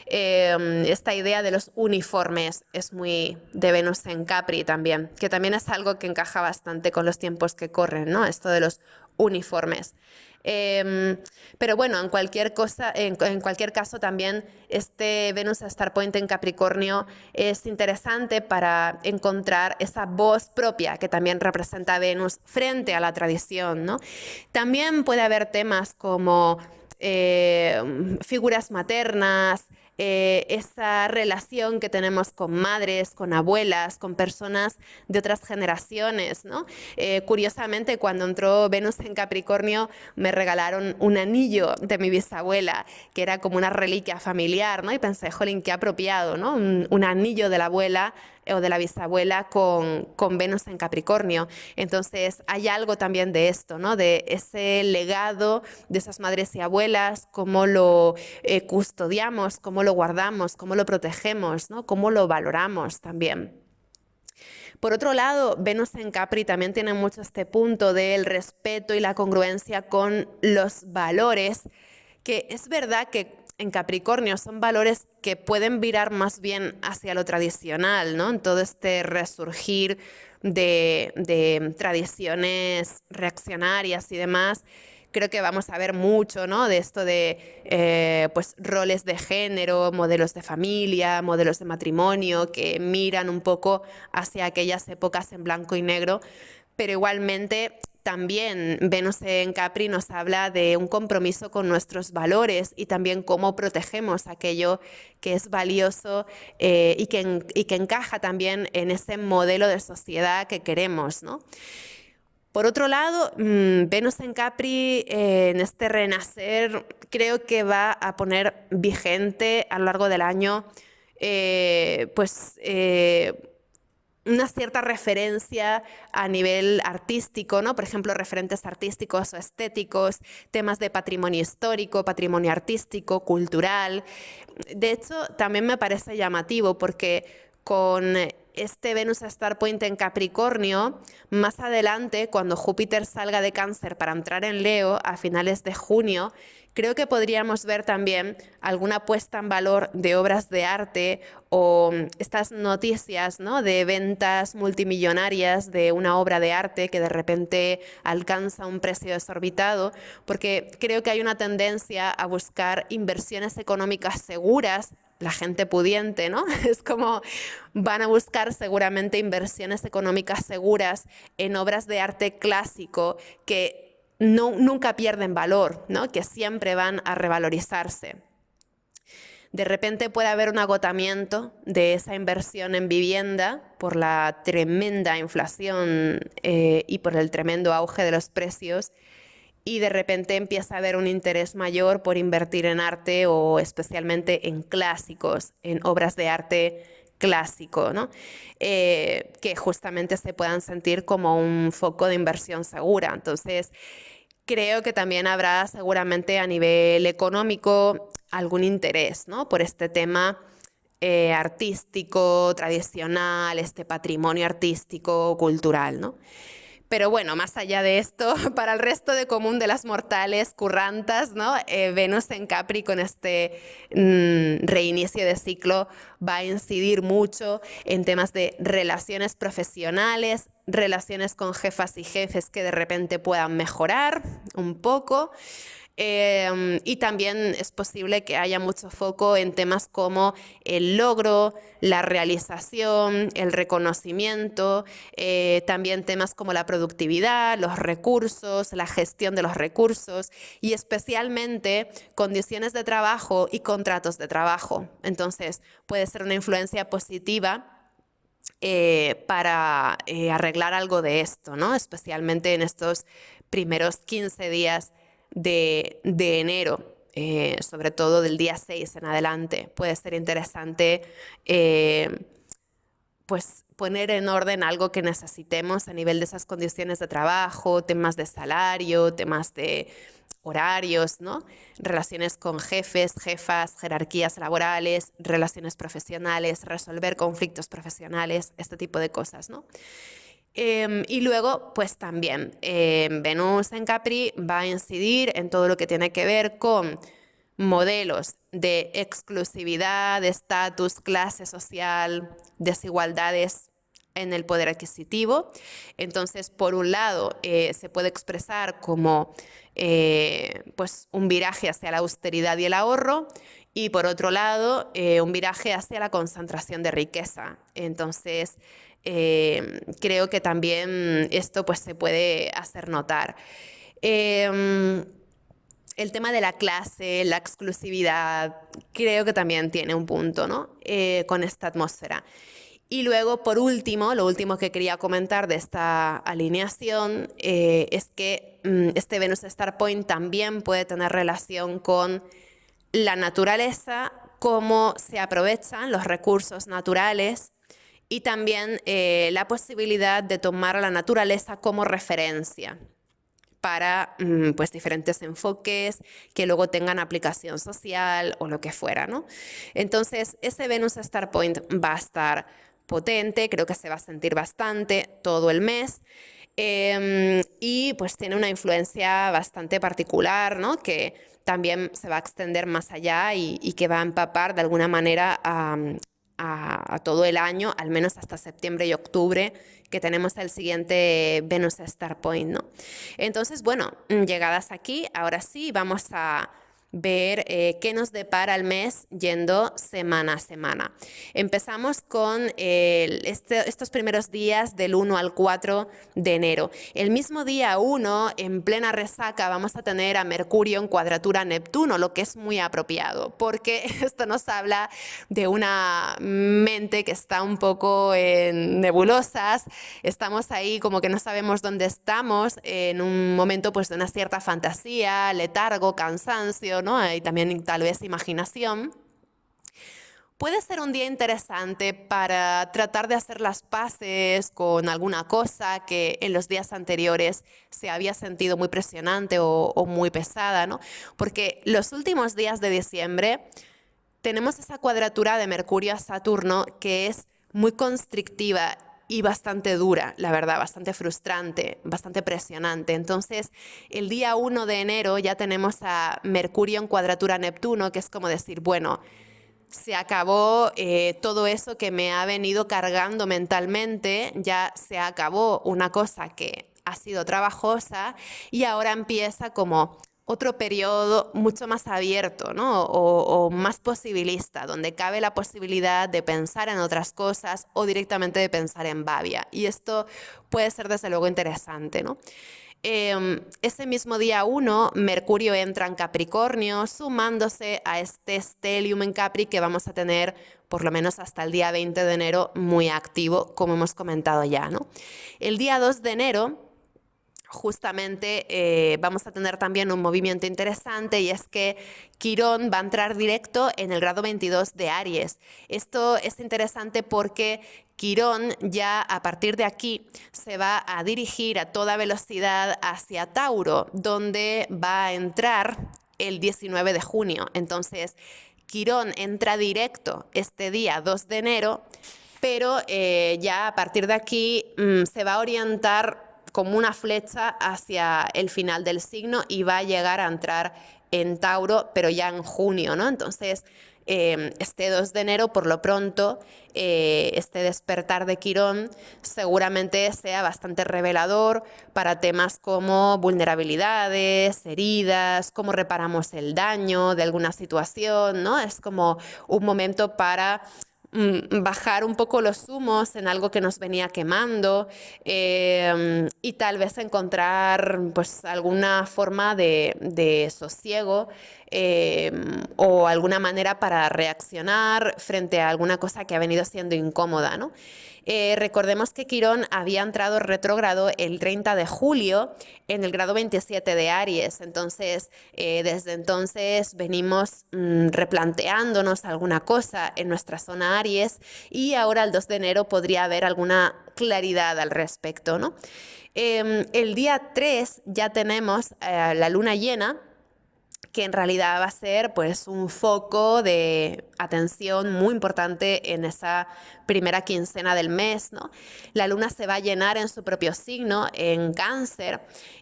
Esta idea de los uniformes es muy de Venus en Capri también, que también es algo que encaja bastante con los tiempos que corren, ¿no? Esto de los uniformes. Eh, pero bueno, en cualquier caso también este Venus Star Point en Capricornio es interesante para encontrar esa voz propia que también representa Venus frente a la tradición, ¿no? También puede haber temas como figuras maternas, esa relación que tenemos con madres, con abuelas, con personas de otras generaciones, ¿no? Curiosamente, cuando entró Venus en Capricornio, me regalaron un anillo de mi bisabuela, que era como una reliquia familiar, ¿no? Y pensé, jolín, qué apropiado, ¿no? Un anillo de la abuela o de la bisabuela con Venus en Capricornio. Entonces, hay algo también de esto, ¿no? De ese legado de esas madres y abuelas, cómo lo custodiamos, cómo lo guardamos, cómo lo protegemos, ¿no? Cómo lo valoramos también. Por otro lado, Venus en Capri también tiene mucho este punto del respeto y la congruencia con los valores, que es verdad que en Capricornio son valores que pueden virar más bien hacia lo tradicional, ¿no? En todo este resurgir de tradiciones reaccionarias y demás. Creo que vamos a ver mucho, ¿no? De esto de pues, roles de género, modelos de familia, modelos de matrimonio, que miran un poco hacia aquellas épocas en blanco y negro, pero igualmente también Venus en Capri nos habla de un compromiso con nuestros valores y también cómo protegemos aquello que es valioso y que encaja también en ese modelo de sociedad que queremos, ¿no? Por otro lado, Venus en Capri, en este renacer, creo que va a poner vigente a lo largo del año, pues una cierta referencia a nivel artístico, ¿no? Por ejemplo, referentes artísticos o estéticos, temas de patrimonio histórico, patrimonio artístico, cultural. De hecho, también me parece llamativo porque con este Venus Star Point en Capricornio, más adelante, cuando Júpiter salga de Cáncer para entrar en Leo a finales de junio, creo que podríamos ver también alguna puesta en valor de obras de arte o estas noticias, ¿no? De ventas multimillonarias de una obra de arte que de repente alcanza un precio desorbitado, porque creo que hay una tendencia a buscar inversiones económicas seguras. La gente pudiente, ¿no? Es como van a buscar seguramente inversiones económicas seguras en obras de arte clásico que nunca pierden valor, ¿no? Que siempre van a revalorizarse. De repente puede haber un agotamiento de esa inversión en vivienda por la tremenda inflación y por el tremendo auge de los precios, y de repente empieza a haber un interés mayor por invertir en arte o especialmente en clásicos, en obras de arte clásico, ¿no? Que justamente se puedan sentir como un foco de inversión segura. Entonces, creo que también habrá seguramente a nivel económico algún interés, ¿no? Por este tema artístico, tradicional, este patrimonio artístico, cultural, ¿no? Pero bueno, más allá de esto, para el resto de común de las mortales currantas, ¿no? Venus en Capri con este reinicio de ciclo va a incidir mucho en temas de relaciones profesionales, relaciones con jefas y jefes que de repente puedan mejorar un poco. Y también es posible que haya mucho foco en temas como el logro, la realización, el reconocimiento, también temas como la productividad, los recursos, la gestión de los recursos y especialmente condiciones de trabajo y contratos de trabajo. Entonces, puede ser una influencia positiva para arreglar algo de esto, ¿no? Especialmente en estos primeros 15 días de enero. sobre todo del día 6 en adelante. Puede ser interesante pues poner en orden algo que necesitemos a nivel de esas condiciones de trabajo, temas de salario, temas de horarios, ¿no? Relaciones con jefes, jefas, jerarquías laborales, relaciones profesionales, resolver conflictos profesionales, este tipo de cosas, ¿no? Y luego, pues también, Venus en Capri va a incidir en todo lo que tiene que ver con modelos de exclusividad, de estatus, clase social, desigualdades en el poder adquisitivo. Entonces, por un lado, se puede expresar como pues un viraje hacia la austeridad y el ahorro, y por otro lado, un viraje hacia la concentración de riqueza. Entonces, creo que también esto pues, se puede hacer notar. El tema de la clase, la exclusividad, creo que también tiene un punto, ¿no? Con esta atmósfera. Y luego, por último, lo último que quería comentar de esta alineación es que este Venus Star Point también puede tener relación con la naturaleza, cómo se aprovechan los recursos naturales y también la posibilidad de tomar a la naturaleza como referencia para pues, diferentes enfoques que luego tengan aplicación social o lo que fuera, ¿no? Entonces, ese Venus Star Point va a estar potente, creo que se va a sentir bastante todo el mes. Y pues tiene una influencia bastante particular, ¿no? Que también se va a extender más allá y que va a empapar de alguna manera a todo el año, al menos hasta septiembre y octubre, que tenemos el siguiente Venus Star Point, ¿no? Entonces, bueno, llegadas aquí, ahora sí vamos a ver qué nos depara el mes yendo semana a semana. Empezamos con estos primeros días del 1 al 4 de enero. El mismo día 1, en plena resaca, vamos a tener a Mercurio en cuadratura a Neptuno, lo que es muy apropiado, porque esto nos habla de una mente que está un poco en nebulosas, estamos ahí como que no sabemos dónde estamos, en un momento pues de una cierta fantasía, letargo, cansancio, ¿no? Y también tal vez imaginación. Puede ser un día interesante para tratar de hacer las paces con alguna cosa que en los días anteriores se había sentido muy presionante o muy pesada, ¿no? Porque los últimos días de diciembre tenemos esa cuadratura de Mercurio a Saturno que es muy constrictiva y bastante dura, la verdad, bastante frustrante, bastante presionante. Entonces, el día 1 de enero ya tenemos a Mercurio en cuadratura a Neptuno, que es como decir, bueno, se acabó todo eso que me ha venido cargando mentalmente, ya se acabó una cosa que ha sido trabajosa y ahora empieza como otro periodo mucho más abierto, ¿no? O más posibilista, donde cabe la posibilidad de pensar en otras cosas o directamente de pensar en Bavia. Y esto puede ser desde luego interesante, ¿no? Ese mismo día 1, Mercurio entra en Capricornio, sumándose a este stellium en Capri que vamos a tener por lo menos hasta el día 20 de enero muy activo, como hemos comentado ya, ¿no? El día 2 de enero justamente vamos a tener también un movimiento interesante y es que Quirón va a entrar directo en el grado 22 de Aries. Esto es interesante porque Quirón ya a partir de aquí se va a dirigir a toda velocidad hacia Tauro, donde va a entrar el 19 de junio. Entonces, Quirón entra directo este día 2 de enero, pero ya a partir de aquí se va a orientar como una flecha hacia el final del signo y va a llegar a entrar en Tauro, pero ya en junio, ¿no? Entonces, este 2 de enero, por lo pronto, este despertar de Quirón seguramente sea bastante revelador para temas como vulnerabilidades, heridas, cómo reparamos el daño de alguna situación, ¿no? Es como un momento para bajar un poco los humos en algo que nos venía quemando y tal vez encontrar pues alguna forma de sosiego o alguna manera para reaccionar frente a alguna cosa que ha venido siendo incómoda, ¿no? Recordemos que Quirón había entrado retrógrado el 30 de julio en el grado 27 de Aries, entonces desde entonces venimos replanteándonos alguna cosa en nuestra zona Aries y ahora el 2 de enero podría haber alguna claridad al respecto, ¿no? El día 3 ya tenemos la luna llena, que en realidad va a ser pues un foco de atención muy importante en esa primera quincena del mes, ¿no? La luna se va a llenar en su propio signo, en Cáncer,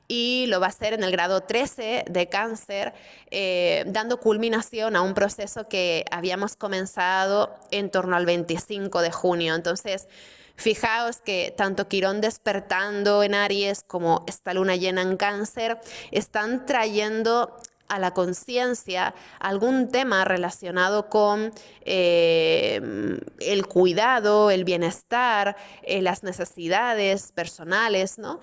y lo va a hacer en el grado 13 de Cáncer, dando culminación a un proceso que habíamos comenzado en torno al 25 de junio. Entonces, fijaos que tanto Quirón despertando en Aries como esta luna llena en Cáncer están trayendo a la conciencia algún tema relacionado con el cuidado, el bienestar, las necesidades personales, ¿no?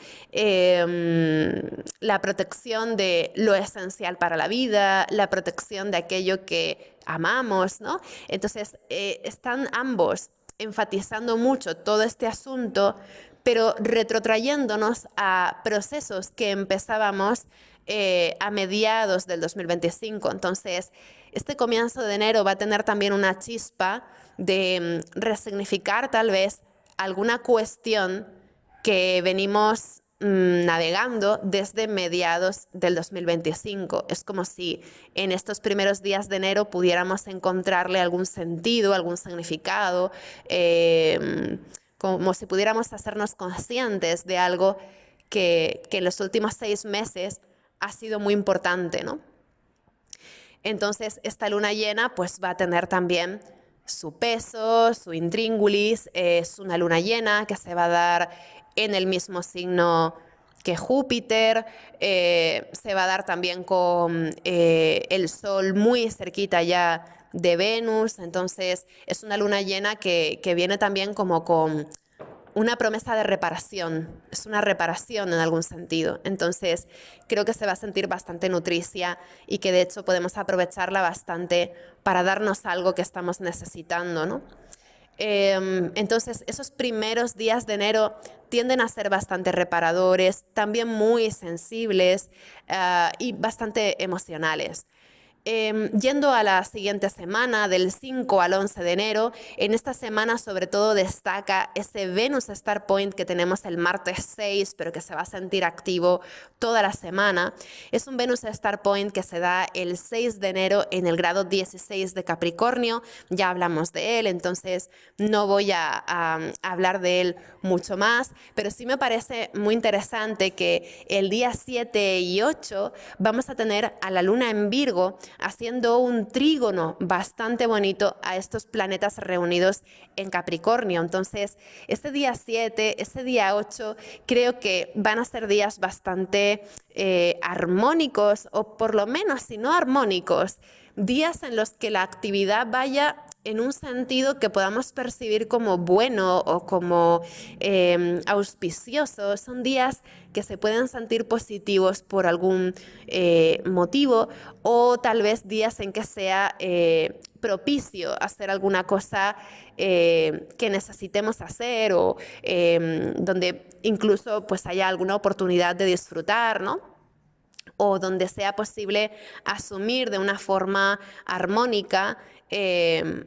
La protección de lo esencial para la vida, la protección de aquello que amamos, ¿no? Entonces, están ambos enfatizando mucho todo este asunto, pero retrotrayéndonos a procesos que empezábamos a mediados del 2025. Entonces, este comienzo de enero va a tener también una chispa de resignificar tal vez alguna cuestión que venimos navegando desde mediados del 2025. Es como si en estos primeros días de enero pudiéramos encontrarle algún sentido, algún significado, como si pudiéramos hacernos conscientes de algo que en los últimos 6 meses ha sido muy importante, ¿no? Entonces, esta luna llena pues va a tener también su peso, su intríngulis, es una luna llena que se va a dar en el mismo signo que Júpiter, se va a dar también con el Sol muy cerquita ya de Venus, entonces es una luna llena que viene también como con una promesa de reparación, es una reparación en algún sentido. Entonces, creo que se va a sentir bastante nutricia y que de hecho podemos aprovecharla bastante para darnos algo que estamos necesitando, ¿no? Entonces, esos primeros días de enero tienden a ser bastante reparadores, también muy sensibles y bastante emocionales. Yendo a la siguiente semana, del 5 al 11 de enero, en esta semana sobre todo destaca ese Venus Star Point que tenemos el martes 6, pero que se va a sentir activo toda la semana. Es un Venus Star Point que se da el 6 de enero en el grado 16 de Capricornio. Ya hablamos de él, entonces no voy a hablar de él mucho más, pero sí me parece muy interesante que el día 7 y 8 vamos a tener a la luna en Virgo haciendo un trígono bastante bonito a estos planetas reunidos en Capricornio. Entonces, este día 7, este día 8, creo que van a ser días bastante armónicos, o por lo menos, si no armónicos, días en los que la actividad vaya en un sentido que podamos percibir como bueno o como auspicioso. Son días que se pueden sentir positivos por algún motivo, o tal vez días en que sea propicio hacer alguna cosa que necesitemos hacer, o donde incluso pues haya alguna oportunidad de disfrutar, ¿no? O donde sea posible asumir de una forma armónica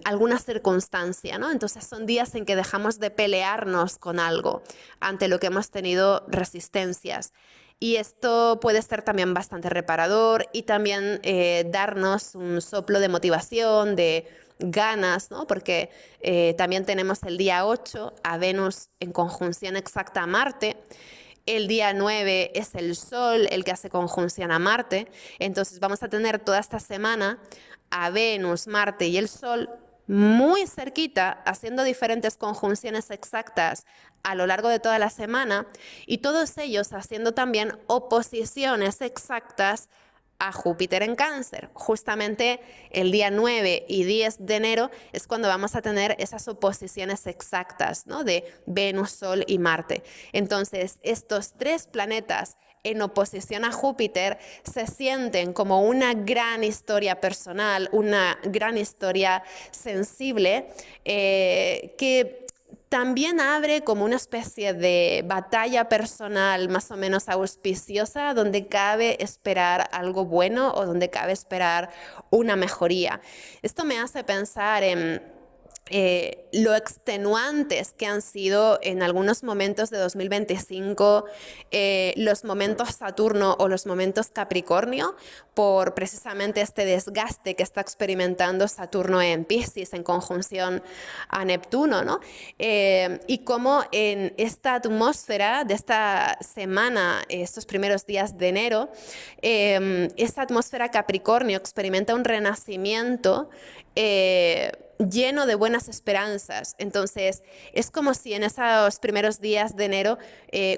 alguna circunstancia, ¿no? Entonces son días en que dejamos de pelearnos con algo ante lo que hemos tenido resistencias. Y esto puede ser también bastante reparador y también darnos un soplo de motivación, de ganas, ¿no? Porque también tenemos el día 8 a Venus en conjunción exacta a Marte. El día 9 es el Sol el que hace conjunción a Marte. Entonces vamos a tener toda esta semana a Venus, Marte y el Sol muy cerquita, haciendo diferentes conjunciones exactas a lo largo de toda la semana, y todos ellos haciendo también oposiciones exactas a Júpiter en Cáncer. Justamente el día 9 y 10 de enero es cuando vamos a tener esas oposiciones exactas, ¿no? De Venus, Sol y Marte. Entonces, estos tres planetas en oposición a Júpiter se sienten como una gran historia personal, una gran historia sensible, que también abre como una especie de batalla personal más o menos auspiciosa donde cabe esperar algo bueno o donde cabe esperar una mejoría. Esto me hace pensar en lo extenuantes que han sido en algunos momentos de 2025 los momentos Saturno o los momentos Capricornio por precisamente este desgaste que está experimentando Saturno en Piscis en conjunción a Neptuno, ¿no? Y cómo en esta atmósfera de esta semana, estos primeros días de enero, esta atmósfera Capricornio experimenta un renacimiento lleno de buenas esperanzas. Entonces, es como si en esos primeros días de enero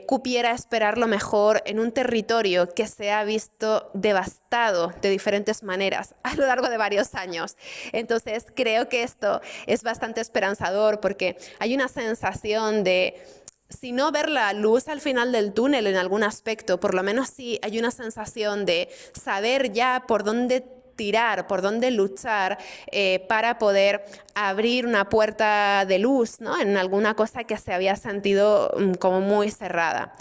cupiera esperar lo mejor en un territorio que se ha visto devastado de diferentes maneras a lo largo de varios años. Entonces, creo que esto es bastante esperanzador porque hay una sensación de, si no ver la luz al final del túnel en algún aspecto, por lo menos sí hay una sensación de saber ya por dónde tirar, por dónde luchar para poder abrir una puerta de luz, ¿no? En alguna cosa que se había sentido como muy cerrada.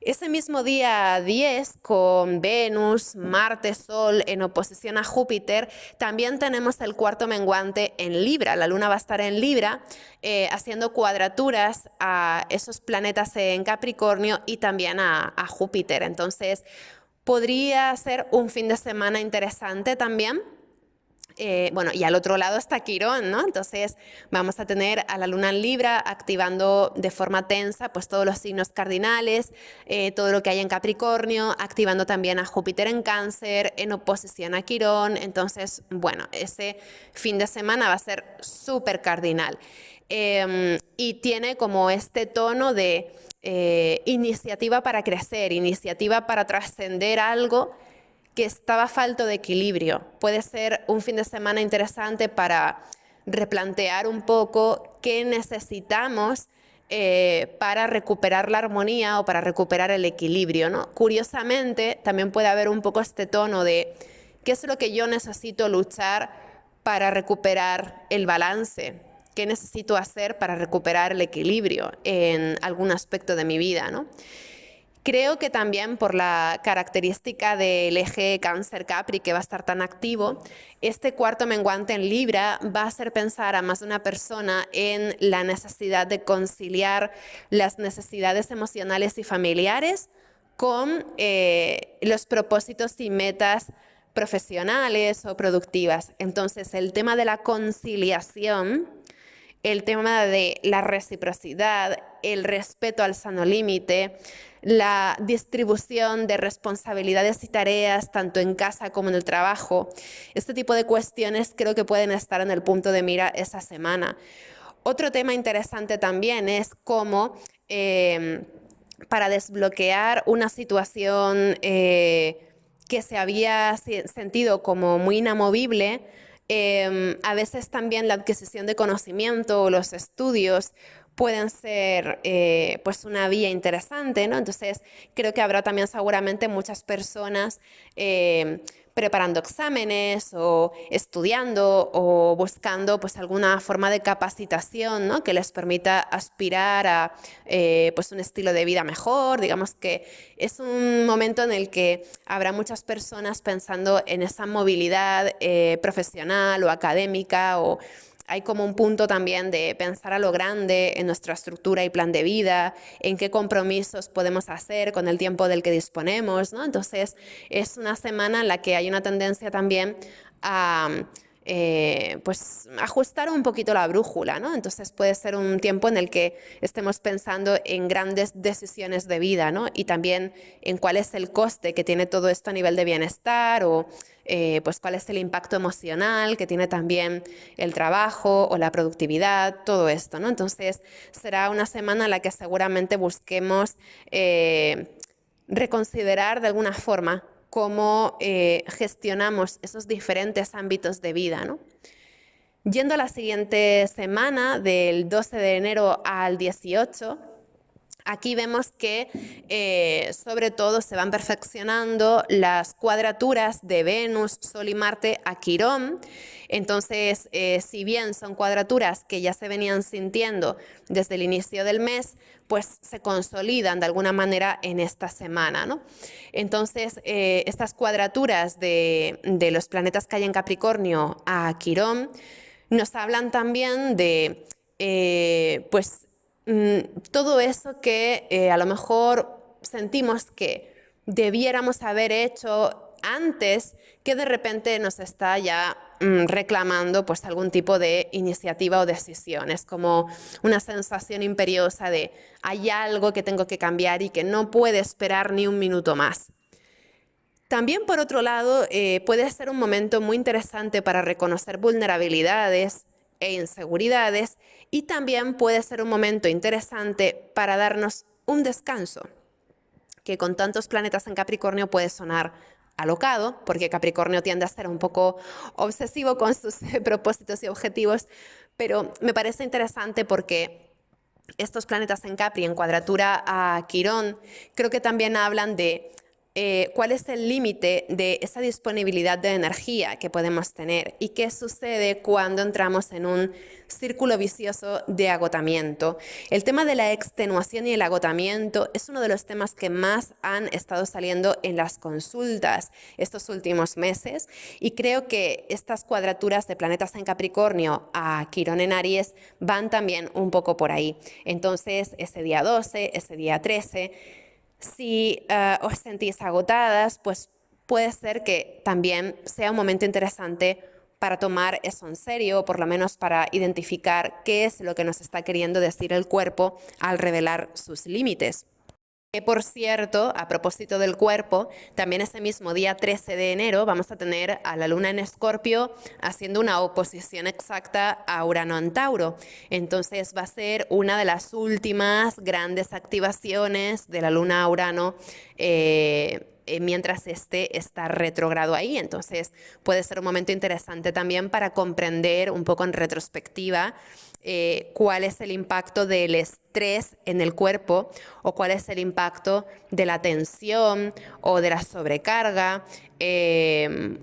Ese mismo día 10, con Venus, Marte, Sol en oposición a Júpiter, también tenemos el cuarto menguante en Libra. La Luna va a estar en Libra, haciendo cuadraturas a esos planetas en Capricornio y también a Júpiter. Entonces, podría ser un fin de semana interesante también. Bueno, y al otro lado está Quirón, ¿no? Entonces vamos a tener a la Luna en Libra activando de forma tensa pues todos los signos cardinales, todo lo que hay en Capricornio, activando también a Júpiter en Cáncer, en oposición a Quirón. Entonces, bueno, ese fin de semana va a ser súper cardinal. Y tiene como este tono de iniciativa para crecer, iniciativa para trascender algo que estaba falto de equilibrio. Puede ser un fin de semana interesante para replantear un poco qué necesitamos para recuperar la armonía o para recuperar el equilibrio, ¿no? Curiosamente, también puede haber un poco este tono de qué es lo que yo necesito luchar para recuperar el balance, qué necesito hacer para recuperar el equilibrio en algún aspecto de mi vida, ¿no? Creo que también por la característica del eje Cáncer-Capri que va a estar tan activo, este cuarto menguante en Libra va a hacer pensar a más de una persona en la necesidad de conciliar las necesidades emocionales y familiares con los propósitos y metas profesionales o productivas. Entonces, el tema de la conciliación, el tema de la reciprocidad, el respeto al sano límite, la distribución de responsabilidades y tareas tanto en casa como en el trabajo. Este tipo de cuestiones creo que pueden estar en el punto de mira esa semana. Otro tema interesante también es cómo para desbloquear una situación que se había sentido como muy inamovible, a veces también la adquisición de conocimiento o los estudios pueden ser pues una vía interesante, ¿no? Entonces creo que habrá también seguramente muchas personas preparando exámenes o estudiando o buscando pues alguna forma de capacitación, ¿no? Que les permita aspirar a pues un estilo de vida mejor. Digamos que es un momento en el que habrá muchas personas pensando en esa movilidad profesional o académica, o hay como un punto también de pensar a lo grande en nuestra estructura y plan de vida, en qué compromisos podemos hacer con el tiempo del que disponemos, ¿no? Entonces, es una semana en la que hay una tendencia también a pues ajustar un poquito la brújula, ¿no? Entonces puede ser un tiempo en el que estemos pensando en grandes decisiones de vida, ¿no? Y también en cuál es el coste que tiene todo esto a nivel de bienestar, o pues cuál es el impacto emocional que tiene también el trabajo o la productividad, todo esto, ¿no? Entonces será una semana en la que seguramente busquemos reconsiderar de alguna forma cómo gestionamos esos diferentes ámbitos de vida, ¿no? Yendo a la siguiente semana, del 12 de enero al 18, aquí vemos que sobre todo se van perfeccionando las cuadraturas de Venus, Sol y Marte a Quirón. Entonces, si bien son cuadraturas que ya se venían sintiendo desde el inicio del mes, pues se consolidan de alguna manera en esta semana, ¿no? Entonces, estas cuadraturas de los planetas que hay en Capricornio a Quirón nos hablan también de, pues, todo eso que a lo mejor sentimos que debiéramos haber hecho antes, que de repente nos está ya reclamando pues algún tipo de iniciativa o decisión. Es como una sensación imperiosa de hay algo que tengo que cambiar y que no puede esperar ni un minuto más. También, por otro lado, puede ser un momento muy interesante para reconocer vulnerabilidades e inseguridades, y también puede ser un momento interesante para darnos un descanso, que con tantos planetas en Capricornio puede sonar alocado, porque Capricornio tiende a ser un poco obsesivo con sus propósitos y objetivos, pero me parece interesante porque estos planetas en Capri, en cuadratura a Quirón, creo que también hablan de cuál es el límite de esa disponibilidad de energía que podemos tener y qué sucede cuando entramos en un círculo vicioso de agotamiento. El tema de la extenuación y el agotamiento es uno de los temas que más han estado saliendo en las consultas estos últimos meses, y creo que estas cuadraturas de planetas en Capricornio a Quirón en Aries van también un poco por ahí. Entonces, ese día 12, ese día 13, si os sentís agotadas, pues puede ser que también sea un momento interesante para tomar eso en serio, o por lo menos para identificar qué es lo que nos está queriendo decir el cuerpo al revelar sus límites. Que, por cierto, a propósito del cuerpo, también ese mismo día 13 de enero vamos a tener a la Luna en Escorpio haciendo una oposición exacta a Urano en Tauro. Entonces va a ser una de las últimas grandes activaciones de la Luna a Urano mientras este está retrógrado ahí. Entonces puede ser un momento interesante también para comprender un poco en retrospectiva cuál es el impacto del estrés en el cuerpo, o cuál es el impacto de la tensión o de la sobrecarga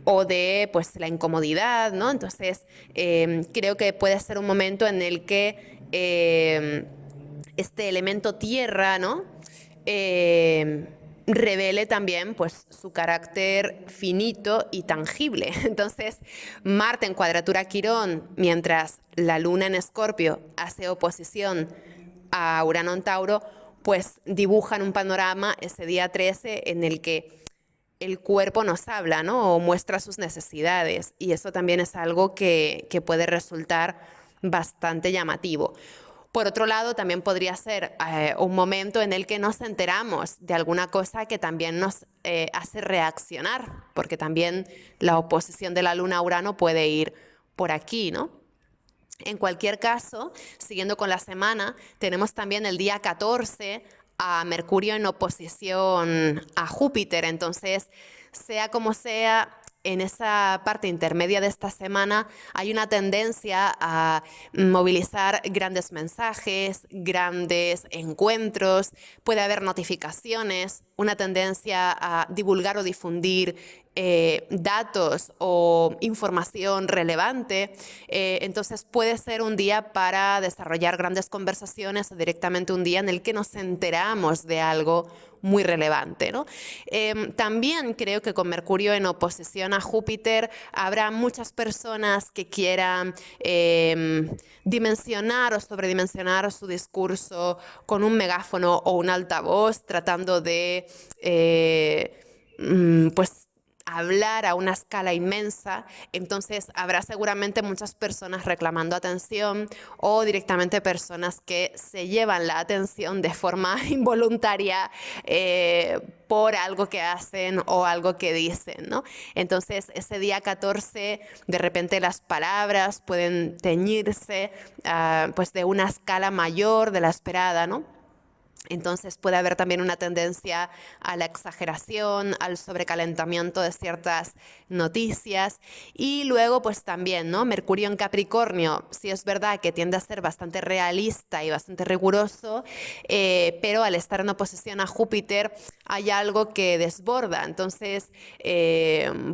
o de pues, la incomodidad, ¿no? Entonces, creo que puede ser un momento en el que este elemento tierra, ¿no? Revele también pues, su carácter finito y tangible. Entonces, Marte en cuadratura Quirón, mientras la Luna en Escorpio hace oposición a Urano en Tauro, pues dibujan un panorama ese día 13 en el que el cuerpo nos habla, ¿no? O muestra sus necesidades, y eso también es algo que puede resultar bastante llamativo. Por otro lado, también podría ser un momento en el que nos enteramos de alguna cosa que también nos hace reaccionar, porque también la oposición de la Luna a Urano puede ir por aquí, ¿no? En cualquier caso, siguiendo con la semana, tenemos también el día 14 a Mercurio en oposición a Júpiter. Entonces, sea como sea, en esa parte intermedia de esta semana hay una tendencia a movilizar grandes mensajes, grandes encuentros, puede haber notificaciones, una tendencia a divulgar o difundir datos o información relevante. Entonces puede ser un día para desarrollar grandes conversaciones, o directamente un día en el que nos enteramos de algo muy relevante, ¿no? También creo que con Mercurio en oposición a Júpiter habrá muchas personas que quieran dimensionar o sobredimensionar su discurso con un megáfono o un altavoz, tratando de pues hablar a una escala inmensa. Entonces habrá seguramente muchas personas reclamando atención, o directamente personas que se llevan la atención de forma involuntaria por algo que hacen o algo que dicen, ¿no? Entonces ese día 14 de repente las palabras pueden teñirse pues de una escala mayor de la esperada, ¿no? Entonces puede haber también una tendencia a la exageración, al sobrecalentamiento de ciertas noticias. Y luego pues también, ¿no? Mercurio en Capricornio, sí es verdad que tiende a ser bastante realista y bastante riguroso, pero al estar en oposición a Júpiter hay algo que desborda. Entonces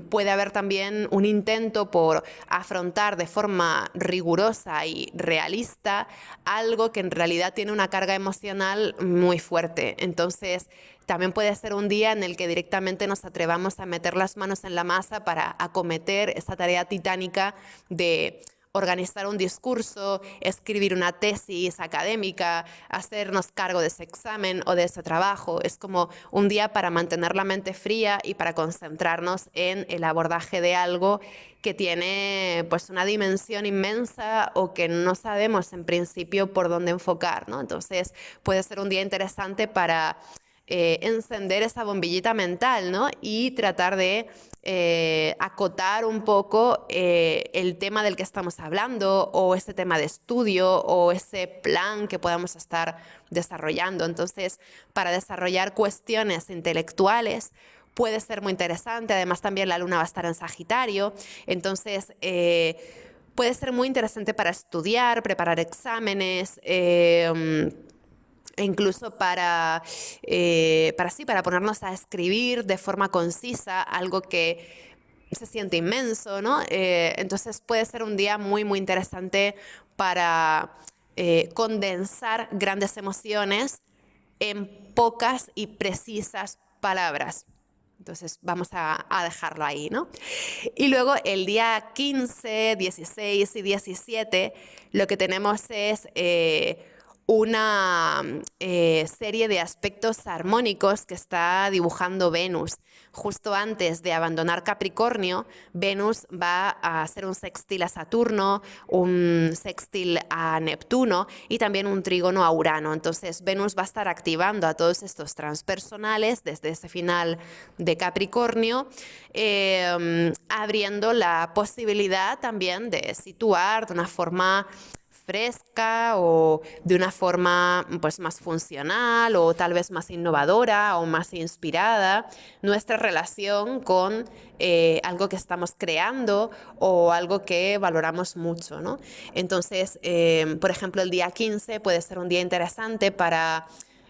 puede haber también un intento por afrontar de forma rigurosa y realista algo que en realidad tiene una carga emocional muy fuerte. Entonces, también puede ser un día en el que directamente nos atrevamos a meter las manos en la masa para acometer esa tarea titánica de organizar un discurso, escribir una tesis académica, hacernos cargo de ese examen o de ese trabajo. Es como un día para mantener la mente fría y para concentrarnos en el abordaje de algo que tiene pues una dimensión inmensa o que no sabemos en principio por dónde enfocar, ¿no? Entonces puede ser un día interesante para encender esa bombillita mental, ¿no? Y tratar de acotar un poco el tema del que estamos hablando o ese tema de estudio o ese plan que podamos estar desarrollando. Entonces, para desarrollar cuestiones intelectuales, puede ser muy interesante. Además, también la luna va a estar en Sagitario. Entonces, puede ser muy interesante para estudiar, preparar exámenes, e incluso para ponernos a escribir de forma concisa algo que se siente inmenso, ¿no? Entonces puede ser un día muy, muy interesante para condensar grandes emociones en pocas y precisas palabras. Entonces vamos a dejarlo ahí, ¿no? Y luego el día 15, 16 y 17 lo que tenemos es una serie de aspectos armónicos que está dibujando Venus. Justo antes de abandonar Capricornio, Venus va a hacer un sextil a Saturno, un sextil a Neptuno y también un trígono a Urano. Entonces Venus va a estar activando a todos estos transpersonales desde ese final de Capricornio, abriendo la posibilidad también de situar de una forma fresca o de una forma pues más funcional o tal vez más innovadora o más inspirada nuestra relación con algo que estamos creando o algo que valoramos mucho, ¿no? Entonces, por ejemplo, el día 15 puede ser un día interesante para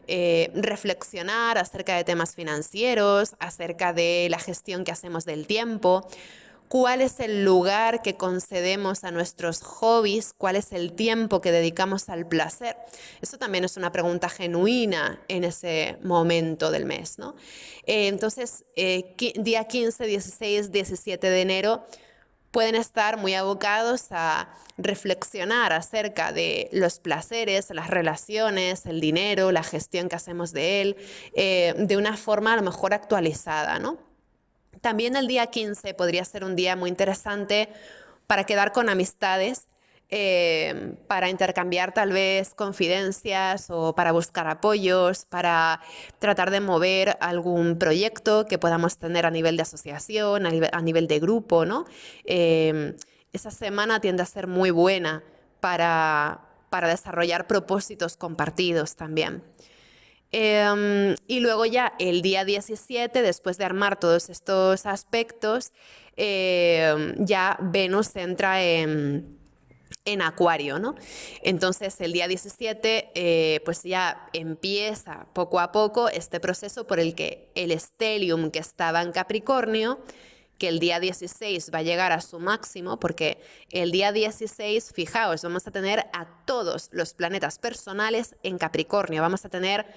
reflexionar acerca de temas financieros, acerca de la gestión que hacemos del tiempo. ¿Cuál es el lugar que concedemos a nuestros hobbies? ¿Cuál es el tiempo que dedicamos al placer? Eso también es una pregunta genuina en ese momento del mes, ¿no? Entonces, día 15, 16, 17 de enero pueden estar muy abocados a reflexionar acerca de los placeres, las relaciones, el dinero, la gestión que hacemos de él, de una forma a lo mejor actualizada, ¿no? También el día 15 podría ser un día muy interesante para quedar con amistades, para intercambiar tal vez confidencias o para buscar apoyos, para tratar de mover algún proyecto que podamos tener a nivel de asociación, a nivel de grupo, ¿no? Esa semana tiende a ser muy buena para desarrollar propósitos compartidos también. Y luego ya el día 17, después de armar todos estos aspectos, ya Venus entra en Acuario, ¿no? Entonces el día 17 pues ya empieza poco a poco este proceso por el que el stellium que estaba en Capricornio, que el día 16 va a llegar a su máximo, porque el día 16, fijaos, vamos a tener a todos los planetas personales en Capricornio, vamos a tener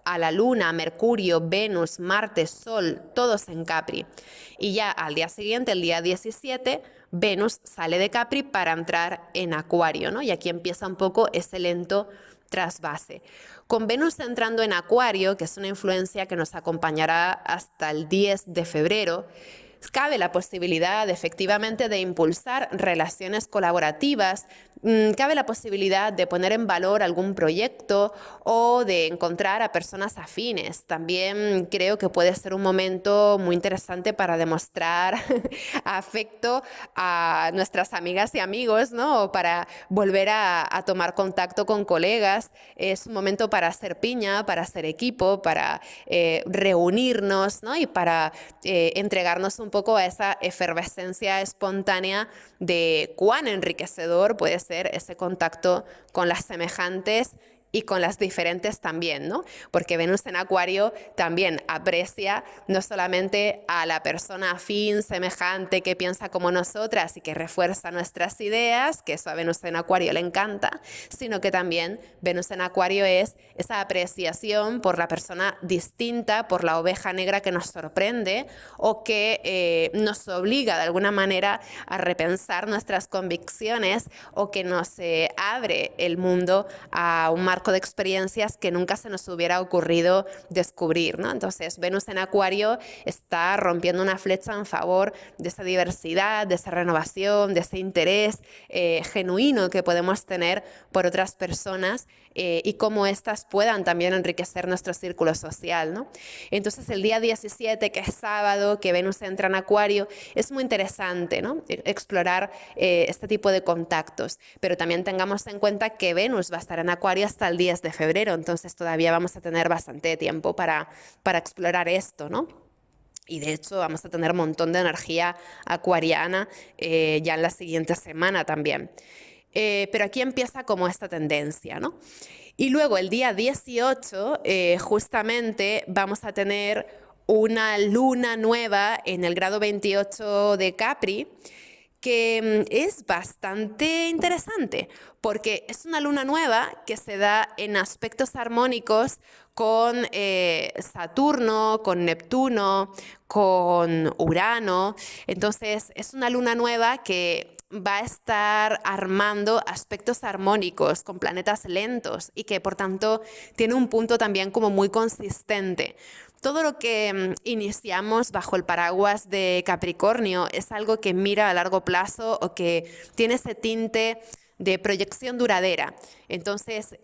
a la Luna, Mercurio, Venus, Marte, Sol, todos en Capri. Y ya al día siguiente, el día 17, Venus sale de Capri para entrar en Acuario, ¿no? Y aquí empieza un poco ese lento trasvase. Con Venus entrando en Acuario, que es una influencia que nos acompañará hasta el 10 de febrero, cabe la posibilidad efectivamente de impulsar relaciones colaborativas, cabe la posibilidad de poner en valor algún proyecto o de encontrar a personas afines. También creo que puede ser un momento muy interesante para demostrar afecto a nuestras amigas y amigos, ¿no? O para volver a tomar contacto con colegas. Es un momento para hacer piña, para hacer equipo, para reunirnos, ¿no? Y para entregarnos un poco a esa efervescencia espontánea de cuán enriquecedor puede ser ese contacto con las semejantes y con las diferentes también, ¿no? Porque Venus en Acuario también aprecia no solamente a la persona afín, semejante, que piensa como nosotras y que refuerza nuestras ideas, que eso a Venus en Acuario le encanta, sino que también Venus en Acuario es esa apreciación por la persona distinta, por la oveja negra que nos sorprende o que nos obliga de alguna manera a repensar nuestras convicciones o que nos abre el mundo a un marco de experiencias que nunca se nos hubiera ocurrido descubrir, ¿no? Entonces, Venus en Acuario está rompiendo una flecha en favor de esa diversidad, de esa renovación, de ese interés genuino que podemos tener por otras personas y cómo éstas puedan también enriquecer nuestro círculo social, ¿no? Entonces, el día 17, que es sábado, que Venus entra en Acuario, es muy interesante, ¿no? Explorar este tipo de contactos, pero también tengamos en cuenta que Venus va a estar en Acuario hasta el 10 de febrero, entonces todavía vamos a tener bastante tiempo para explorar esto, ¿no? Y de hecho vamos a tener un montón de energía acuariana ya en la siguiente semana también. Pero aquí empieza como esta tendencia, ¿no? Y luego el día 18 justamente vamos a tener una luna nueva en el grado 28 de Capri, que es bastante interesante, porque es una luna nueva que se da en aspectos armónicos con Saturno, con Neptuno, con Urano. Entonces, es una luna nueva que va a estar armando aspectos armónicos con planetas lentos y que, por tanto, tiene un punto también como muy consistente. Todo lo que iniciamos bajo el paraguas de Capricornio es algo que mira a largo plazo o que tiene ese tinte de proyección duradera. Entonces,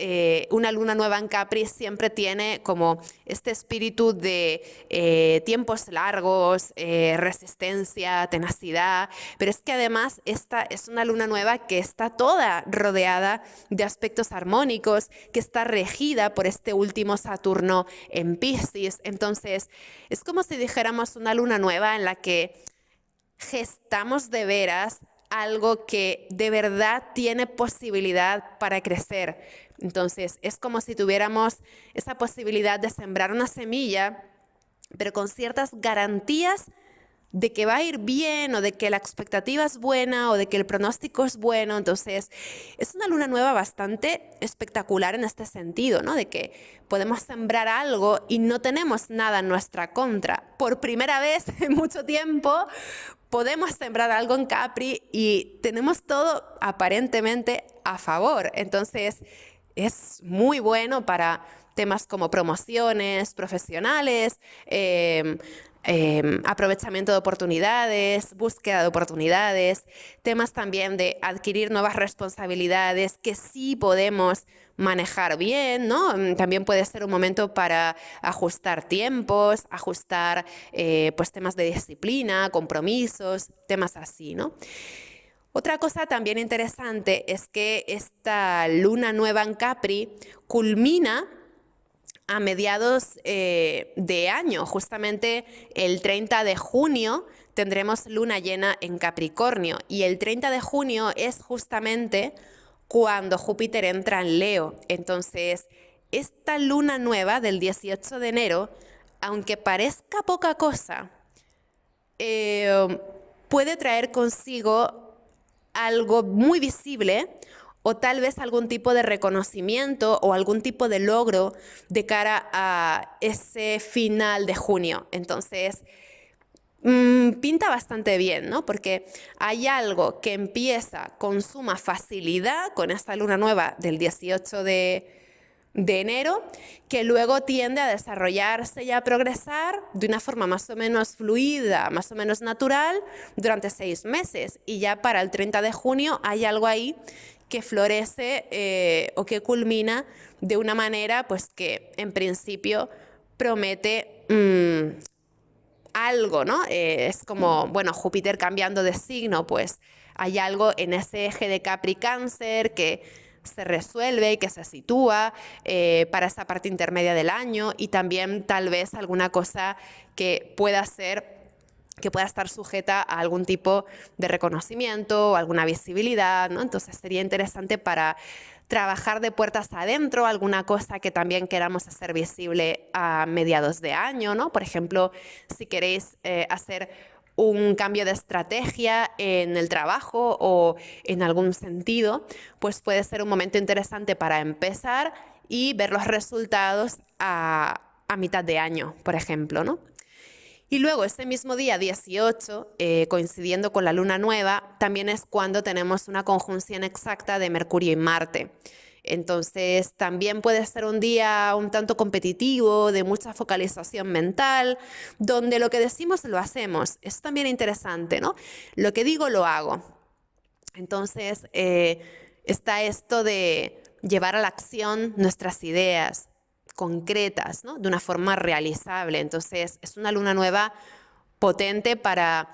una luna nueva en Capri siempre tiene como este espíritu de tiempos largos, resistencia, tenacidad, pero es que además esta es una luna nueva que está toda rodeada de aspectos armónicos, que está regida por este último Saturno en Piscis. Entonces, es como si dijéramos una luna nueva en la que gestamos de veras algo que de verdad tiene posibilidad para crecer. Entonces, es como si tuviéramos esa posibilidad de sembrar una semilla, pero con ciertas garantías de que va a ir bien o de que la expectativa es buena o de que el pronóstico es bueno. Entonces, es una luna nueva bastante espectacular en este sentido, ¿no? De que podemos sembrar algo y no tenemos nada en nuestra contra. Por primera vez en mucho tiempo podemos sembrar algo en Capri y tenemos todo aparentemente a favor. Entonces, es muy bueno para temas como promociones profesionales, aprovechamiento de oportunidades, búsqueda de oportunidades, temas también de adquirir nuevas responsabilidades que sí podemos manejar bien, ¿no? También puede ser un momento para ajustar tiempos, ajustar pues temas de disciplina, compromisos, temas así, ¿no? Otra cosa también interesante es que esta luna nueva en Capri culmina a mediados de año, justamente el 30 de junio tendremos luna llena en Capricornio y el 30 de junio es justamente cuando Júpiter entra en Leo. Entonces, esta luna nueva del 18 de enero, aunque parezca poca cosa, puede traer consigo algo muy visible o tal vez algún tipo de reconocimiento o algún tipo de logro de cara a ese final de junio. Entonces, pinta bastante bien, ¿no? Porque hay algo que empieza con suma facilidad con esta luna nueva del 18 de enero, que luego tiende a desarrollarse y a progresar de una forma más o menos fluida, más o menos natural, durante 6 meses. Y ya para el 30 de junio hay algo ahí que florece o que culmina de una manera pues que en principio promete algo, ¿no? Es como, bueno, Júpiter cambiando de signo, pues hay algo en ese eje de Capri-Cáncer que se resuelve, que se sitúa para esa parte intermedia del año, y también tal vez alguna cosa que pueda estar sujeta a algún tipo de reconocimiento o alguna visibilidad, ¿no? Entonces sería interesante para trabajar de puertas adentro, alguna cosa que también queramos hacer visible a mediados de año, ¿no? Por ejemplo, si queréis hacer un cambio de estrategia en el trabajo o en algún sentido, pues puede ser un momento interesante para empezar y ver los resultados a mitad de año, por ejemplo, ¿no? Y luego ese mismo día 18, coincidiendo con la luna nueva, también es cuando tenemos una conjunción exacta de Mercurio y Marte. Entonces también puede ser un día un tanto competitivo, de mucha focalización mental, donde lo que decimos lo hacemos. Es también interesante, ¿no? Lo que digo lo hago. Entonces está esto de llevar a la acción nuestras ideas concretas, ¿no? De una forma realizable. Entonces es una luna nueva potente para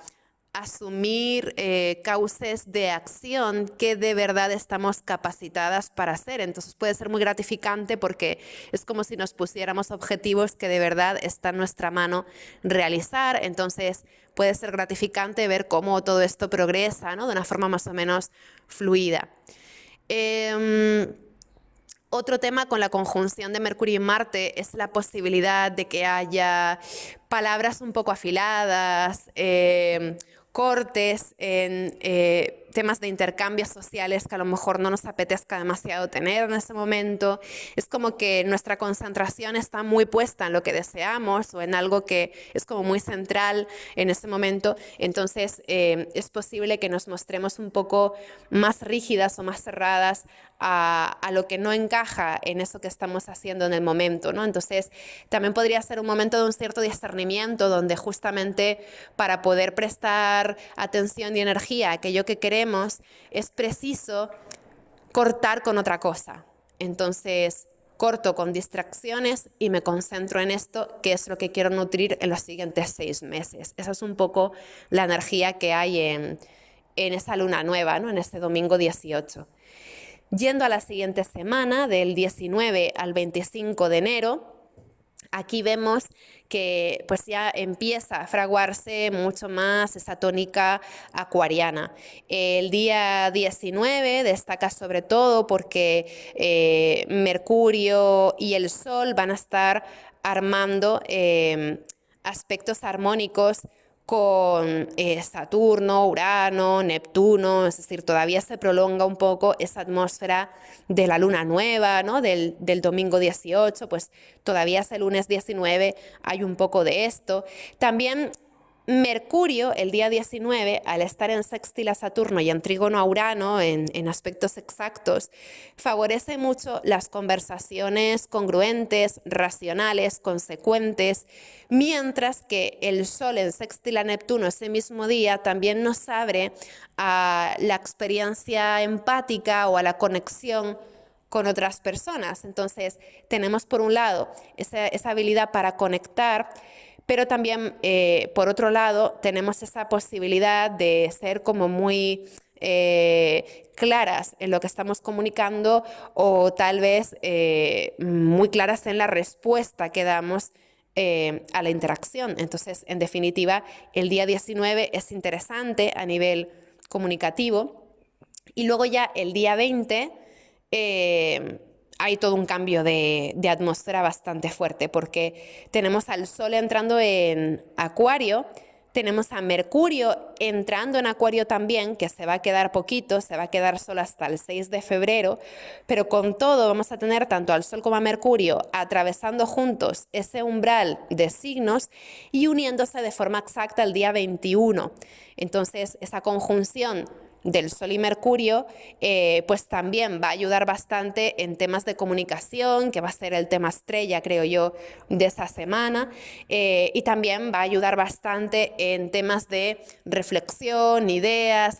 asumir cauces de acción que de verdad estamos capacitadas para hacer. Entonces puede ser muy gratificante porque es como si nos pusiéramos objetivos que de verdad está en nuestra mano realizar. Entonces puede ser gratificante ver cómo todo esto progresa, ¿no? De una forma más o menos fluida. Otro tema con la conjunción de Mercurio y Marte es la posibilidad de que haya palabras un poco afiladas, cortes en temas de intercambios sociales que a lo mejor no nos apetezca demasiado tener en ese momento. Es como que nuestra concentración está muy puesta en lo que deseamos o en algo que es como muy central en ese momento. Entonces es posible que nos mostremos un poco más rígidas o más cerradas a lo que no encaja en eso que estamos haciendo en el momento, ¿no? Entonces también podría ser un momento de un cierto discernimiento donde justamente para poder prestar atención y energía a aquello que queremos es preciso cortar con otra cosa. Entonces corto con distracciones y me concentro en esto, que es lo que quiero nutrir en los siguientes 6 meses. Esa es un poco la energía que hay en esa luna nueva, ¿no? En este domingo 18. Yendo a la siguiente semana, del 19 al 25 de enero, aquí vemos que pues ya empieza a fraguarse mucho más esa tónica acuariana. El día 19 destaca sobre todo porque Mercurio y el Sol van a estar armando aspectos armónicos con Saturno, Urano, Neptuno, es decir, todavía se prolonga un poco esa atmósfera de la luna nueva, ¿no? Del domingo 18, pues todavía ese lunes 19 hay un poco de esto. También Mercurio, el día 19, al estar en sextil a Saturno y en trígono a Urano, en aspectos exactos, favorece mucho las conversaciones congruentes, racionales, consecuentes, mientras que el Sol en sextil a Neptuno ese mismo día también nos abre a la experiencia empática o a la conexión con otras personas. Entonces tenemos por un lado esa habilidad para conectar, pero también por otro lado tenemos esa posibilidad de ser como muy claras en lo que estamos comunicando o tal vez muy claras en la respuesta que damos a la interacción. Entonces, en definitiva, el día 19 es interesante a nivel comunicativo, y luego ya el día 20 hay todo un cambio de atmósfera bastante fuerte porque tenemos al Sol entrando en Acuario, tenemos a Mercurio entrando en Acuario también, que se va a quedar poquito, se va a quedar solo hasta el 6 de febrero, pero con todo vamos a tener tanto al Sol como a Mercurio atravesando juntos ese umbral de signos y uniéndose de forma exacta el día 21. Entonces, esa conjunción del Sol y Mercurio, pues también va a ayudar bastante en temas de comunicación, que va a ser el tema estrella, creo yo, de esa semana, y también va a ayudar bastante en temas de reflexión, ideas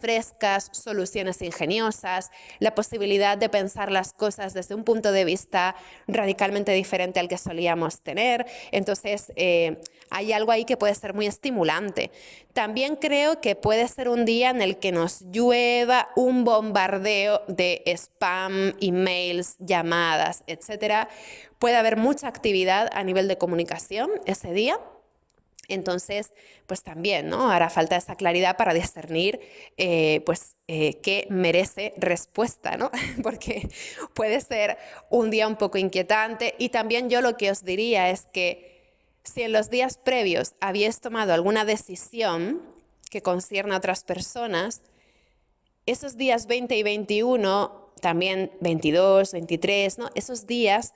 frescas, soluciones ingeniosas, la posibilidad de pensar las cosas desde un punto de vista radicalmente diferente al que solíamos tener. Entonces, hay algo ahí que puede ser muy estimulante. También creo que puede ser un día en el que nos llueva un bombardeo de spam, emails, llamadas, etcétera. Puede haber mucha actividad a nivel de comunicación ese día. Entonces, pues también, ¿no? Hará falta esa claridad para discernir, qué merece respuesta, ¿no? Porque puede ser un día un poco inquietante. Y también yo lo que os diría es que si en los días previos habíais tomado alguna decisión que concierne a otras personas, esos días 20 y 21, también 22, 23, ¿no? Esos días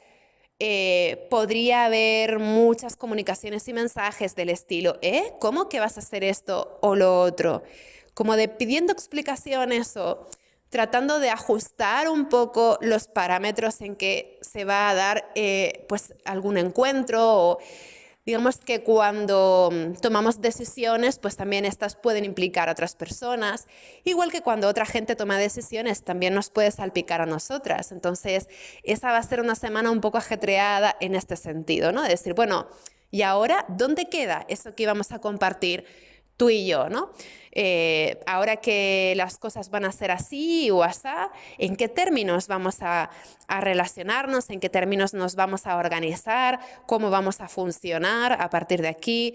podría haber muchas comunicaciones y mensajes del estilo, ¿cómo que vas a hacer esto o lo otro? Como de pidiendo explicaciones o tratando de ajustar un poco los parámetros en que se va a dar pues algún encuentro, o digamos que cuando tomamos decisiones, pues también estas pueden implicar a otras personas, igual que cuando otra gente toma decisiones, también nos puede salpicar a nosotras. Entonces, esa va a ser una semana un poco ajetreada en este sentido, ¿no? De decir, bueno, ¿y ahora dónde queda eso que íbamos a compartir tú y yo, ¿no? Ahora que las cosas van a ser así o asá, ¿en qué términos vamos a relacionarnos? ¿En qué términos nos vamos a organizar? ¿Cómo vamos a funcionar a partir de aquí?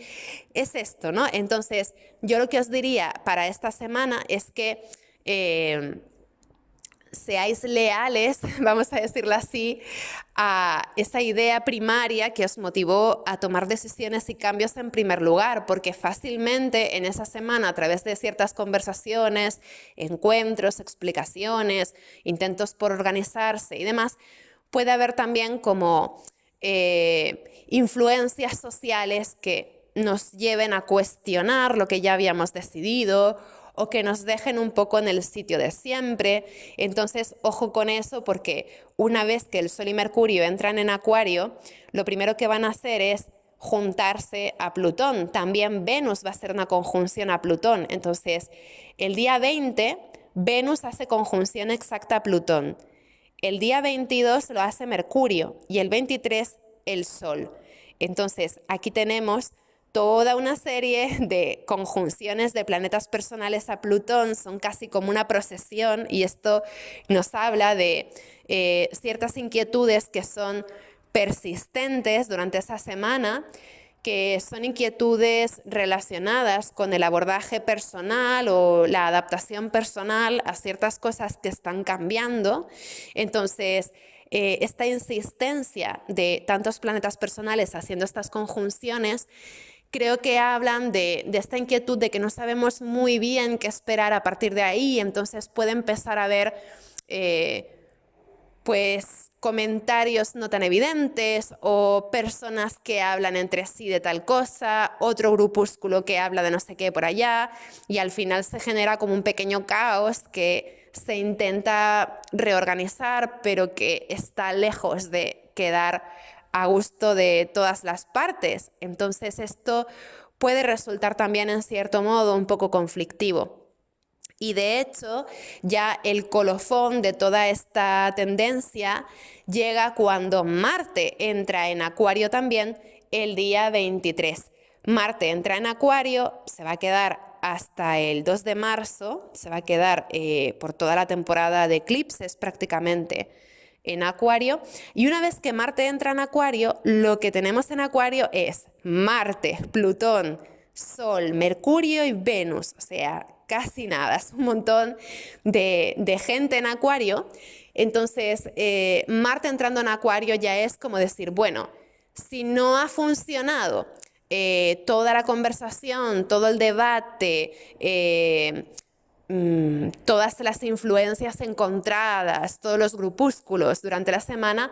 Es esto, ¿no? Entonces, yo lo que os diría para esta semana es que seáis leales, vamos a decirlo así, a esa idea primaria que os motivó a tomar decisiones y cambios en primer lugar, porque fácilmente en esa semana, a través de ciertas conversaciones, encuentros, explicaciones, intentos por organizarse y demás, puede haber también como influencias sociales que nos lleven a cuestionar lo que ya habíamos decidido, o que nos dejen un poco en el sitio de siempre. Entonces, ojo con eso, porque una vez que el Sol y Mercurio entran en Acuario, lo primero que van a hacer es juntarse a Plutón. También Venus va a hacer una conjunción a Plutón. Entonces, el día 20, Venus hace conjunción exacta a Plutón. El día 22 lo hace Mercurio y el 23 el Sol. Entonces, aquí tenemos toda una serie de conjunciones de planetas personales a Plutón, son casi como una procesión, y esto nos habla de ciertas inquietudes que son persistentes durante esa semana, que son inquietudes relacionadas con el abordaje personal o la adaptación personal a ciertas cosas que están cambiando. Entonces, esta insistencia de tantos planetas personales haciendo estas conjunciones, creo que hablan de esta inquietud de que no sabemos muy bien qué esperar a partir de ahí. Entonces puede empezar a haber pues comentarios no tan evidentes, o personas que hablan entre sí de tal cosa, otro grupúsculo que habla de no sé qué por allá, y al final se genera como un pequeño caos que se intenta reorganizar, pero que está lejos de quedar a gusto de todas las partes. Entonces esto puede resultar también en cierto modo un poco conflictivo. Y de hecho, ya el colofón de toda esta tendencia llega cuando Marte entra en Acuario también el día 23. Marte entra en Acuario, se va a quedar hasta el 2 de marzo, se va a quedar por toda la temporada de eclipses prácticamente en Acuario. Y una vez que Marte entra en Acuario, lo que tenemos en Acuario es Marte, Plutón, Sol, Mercurio y Venus, o sea, casi nada, es un montón de gente en Acuario. Entonces, Marte entrando en Acuario ya es como decir, bueno, si no ha funcionado toda la conversación, todo el debate, todas las influencias encontradas, todos los grupúsculos durante la semana,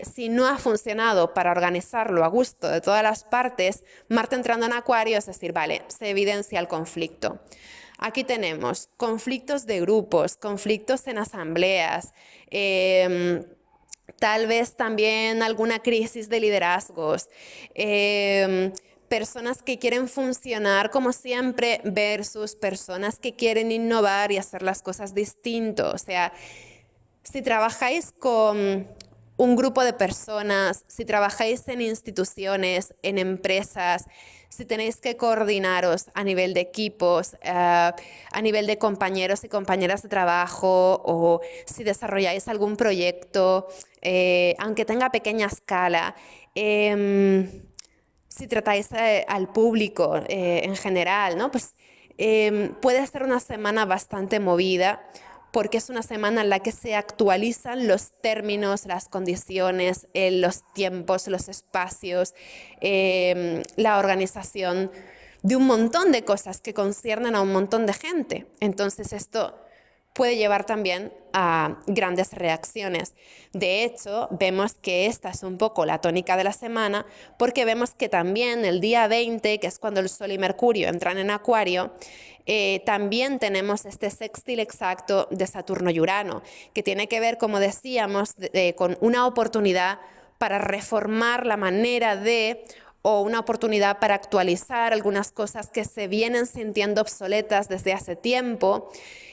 si no ha funcionado para organizarlo a gusto de todas las partes, Marte entrando en Acuario es decir, vale, se evidencia el conflicto. Aquí tenemos conflictos de grupos, conflictos en asambleas, tal vez también alguna crisis de liderazgos, personas que quieren funcionar como siempre versus personas que quieren innovar y hacer las cosas distinto. O sea, si trabajáis con un grupo de personas, si trabajáis en instituciones, en empresas, si tenéis que coordinaros a nivel de equipos, a nivel de compañeros y compañeras de trabajo, o si desarrolláis algún proyecto, aunque tenga pequeña escala, si tratáis al público en general, ¿no? Pues puede ser una semana bastante movida porque es una semana en la que se actualizan los términos, las condiciones, los tiempos, los espacios, la organización de un montón de cosas que conciernen a un montón de gente. Entonces esto puede llevar también a grandes reacciones. De hecho, vemos que esta es un poco la tónica de la semana porque vemos que también el día 20, que es cuando el Sol y Mercurio entran en Acuario, también tenemos este sextil exacto de Saturno y Urano, que tiene que ver, como decíamos, con una oportunidad para reformar la manera de o una oportunidad para actualizar algunas cosas que se vienen sintiendo obsoletas desde hace tiempo.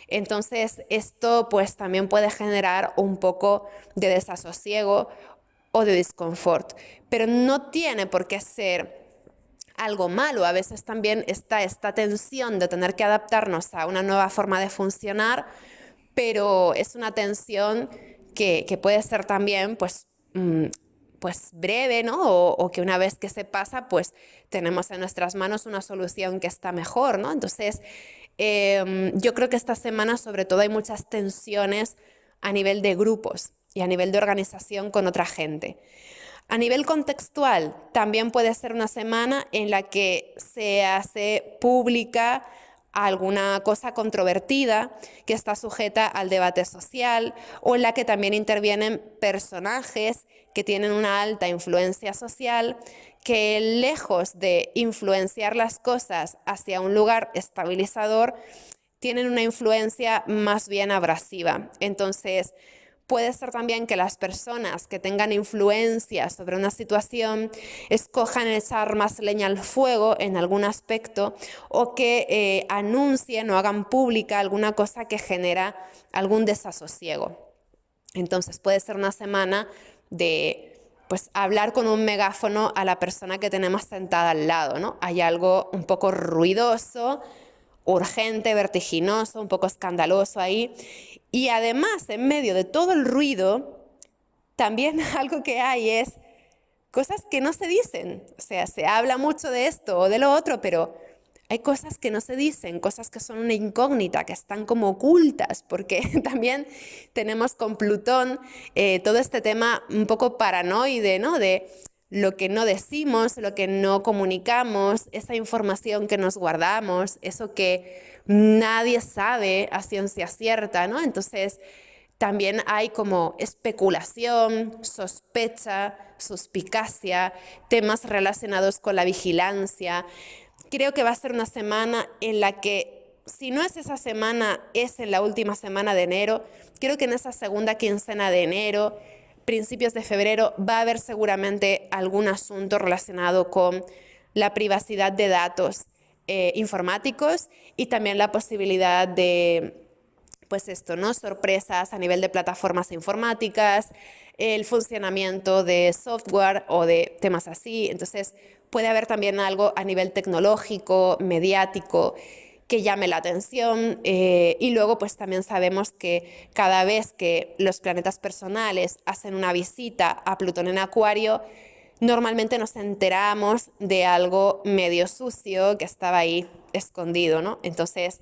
Entonces, esto pues también puede generar un poco de desasosiego o de disconfort, pero no tiene por qué ser algo malo. A veces también está esta tensión de tener que adaptarnos a una nueva forma de funcionar, pero es una tensión que puede ser también pues breve, ¿no? O que una vez que se pasa, pues tenemos en nuestras manos una solución que está mejor, ¿no? Entonces, yo creo que esta semana sobre todo hay muchas tensiones a nivel de grupos y a nivel de organización con otra gente. A nivel contextual, también puede ser una semana en la que se hace pública alguna cosa controvertida que está sujeta al debate social o en la que también intervienen personajes que tienen una alta influencia social que lejos de influenciar las cosas hacia un lugar estabilizador, tienen una influencia más bien abrasiva. Entonces, puede ser también que las personas que tengan influencia sobre una situación escojan echar más leña al fuego en algún aspecto o que anuncien o hagan pública alguna cosa que genera algún desasosiego. Entonces puede ser una semana de pues hablar con un megáfono a la persona que tenemos sentada al lado, ¿no? Hay algo un poco ruidoso, urgente, vertiginoso, un poco escandaloso ahí. Y además, en medio de todo el ruido, también algo que hay es cosas que no se dicen. O sea, se habla mucho de esto o de lo otro, pero hay cosas que no se dicen, cosas que son una incógnita, que están como ocultas, porque también tenemos con Plutón todo este tema un poco paranoide, ¿no? De lo que no decimos, lo que no comunicamos, esa información que nos guardamos, eso que nadie sabe a ciencia cierta, ¿no? Entonces, también hay como especulación, sospecha, suspicacia, temas relacionados con la vigilancia. Creo que va a ser una semana en la que, si no es esa semana, es en la última semana de enero. Creo que en esa segunda quincena de enero, principios de febrero, va a haber seguramente algún asunto relacionado con la privacidad de datos informáticos y también la posibilidad de pues esto, ¿no? Sorpresas a nivel de plataformas informáticas, el funcionamiento de software o de temas así. Entonces, puede haber también algo a nivel tecnológico, mediático, que llame la atención. Y luego, pues también sabemos que cada vez que los planetas personales hacen una visita a Plutón en Acuario, normalmente nos enteramos de algo medio sucio que estaba ahí escondido, ¿no? Entonces,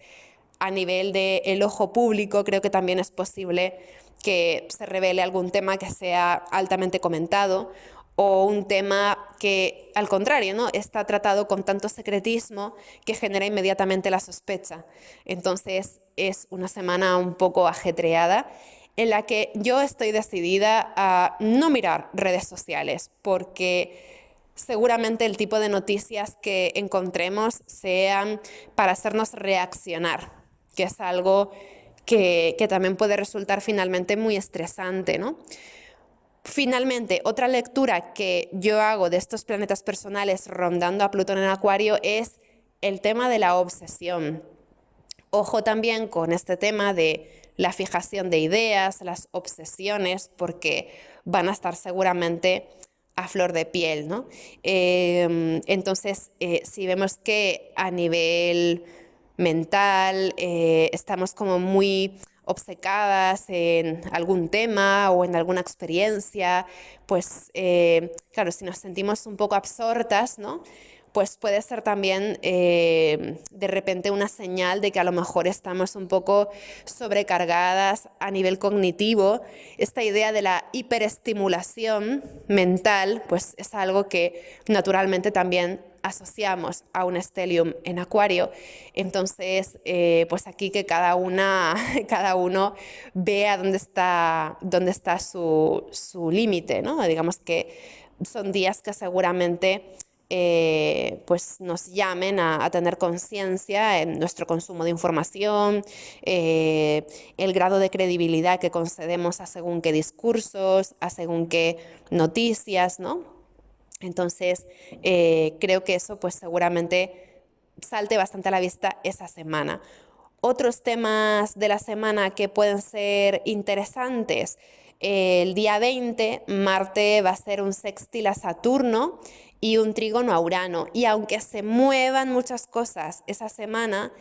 a nivel del ojo público, creo que también es posible que se revele algún tema que sea altamente comentado o un tema que, al contrario, ¿no? Está tratado con tanto secretismo que genera inmediatamente la sospecha. Entonces, es una semana un poco ajetreada en la que yo estoy decidida a no mirar redes sociales porque seguramente el tipo de noticias que encontremos sean para hacernos reaccionar, que es algo que también puede resultar finalmente muy estresante, ¿no? Finalmente, otra lectura que yo hago de estos planetas personales rondando a Plutón en Acuario es el tema de la obsesión. Ojo también con este tema de la fijación de ideas, las obsesiones, porque van a estar seguramente a flor de piel, ¿no? Entonces, si vemos que a nivel mental estamos como muy obcecadas en algún tema o en alguna experiencia, pues claro, si nos sentimos un poco absortas, ¿no? Pues puede ser también de repente una señal de que a lo mejor estamos un poco sobrecargadas a nivel cognitivo. Esta idea de la hiperestimulación mental, pues es algo que naturalmente también asociamos a un stellium en Acuario. Entonces, pues aquí que cada uno vea dónde está su límite, ¿no? Digamos que son días que seguramente pues nos llamen a tener conciencia en nuestro consumo de información, el grado de credibilidad que concedemos a según qué discursos, a según qué noticias, ¿no? Entonces, creo que eso pues seguramente salte bastante a la vista esa semana. Otros temas de la semana que pueden ser interesantes. El día 20, Marte va a ser un sextil a Saturno y un trígono a Urano. Y aunque se muevan muchas cosas esa semana,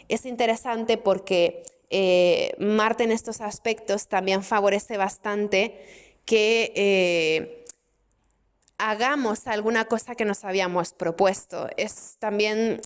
es interesante porque Marte en estos aspectos también favorece bastante que hagamos alguna cosa que nos habíamos propuesto. Es también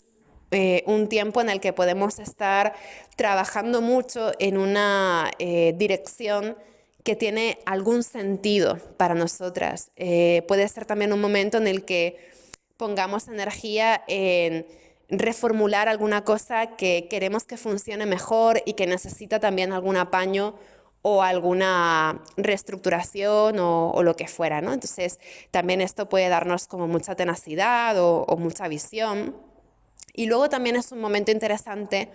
un tiempo en el que podemos estar trabajando mucho en una dirección que tiene algún sentido para nosotras. Puede ser también un momento en el que pongamos energía en reformular alguna cosa que queremos que funcione mejor y que necesita también algún apaño o alguna reestructuración o lo que fuera, ¿no? Entonces, también esto puede darnos como mucha tenacidad o mucha visión. Y luego también es un momento interesante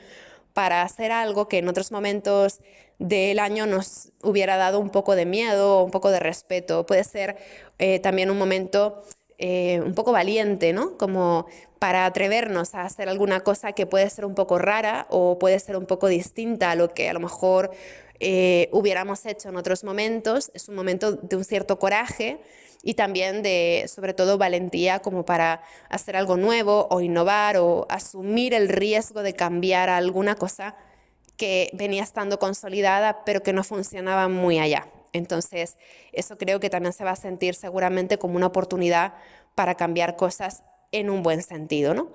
para hacer algo que en otros momentos del año nos hubiera dado un poco de miedo, un poco de respeto. Puede ser también un momento un poco valiente, ¿no? Como para atrevernos a hacer alguna cosa que puede ser un poco rara o puede ser un poco distinta a lo que a lo mejor hubiéramos hecho en otros momentos. Es un momento de un cierto coraje y también de, sobre todo, valentía como para hacer algo nuevo o innovar o asumir el riesgo de cambiar alguna cosa que venía estando consolidada pero que no funcionaba muy allá. Entonces, eso creo que también se va a sentir seguramente como una oportunidad para cambiar cosas en un buen sentido, ¿no?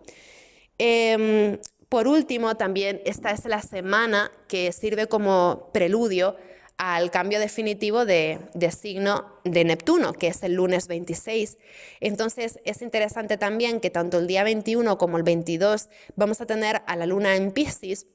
Por último, también esta es la semana que sirve como preludio al cambio definitivo de signo de Neptuno, que es el lunes 26. Entonces, es interesante también que tanto el día 21 como el 22 vamos a tener a la luna en Piscis,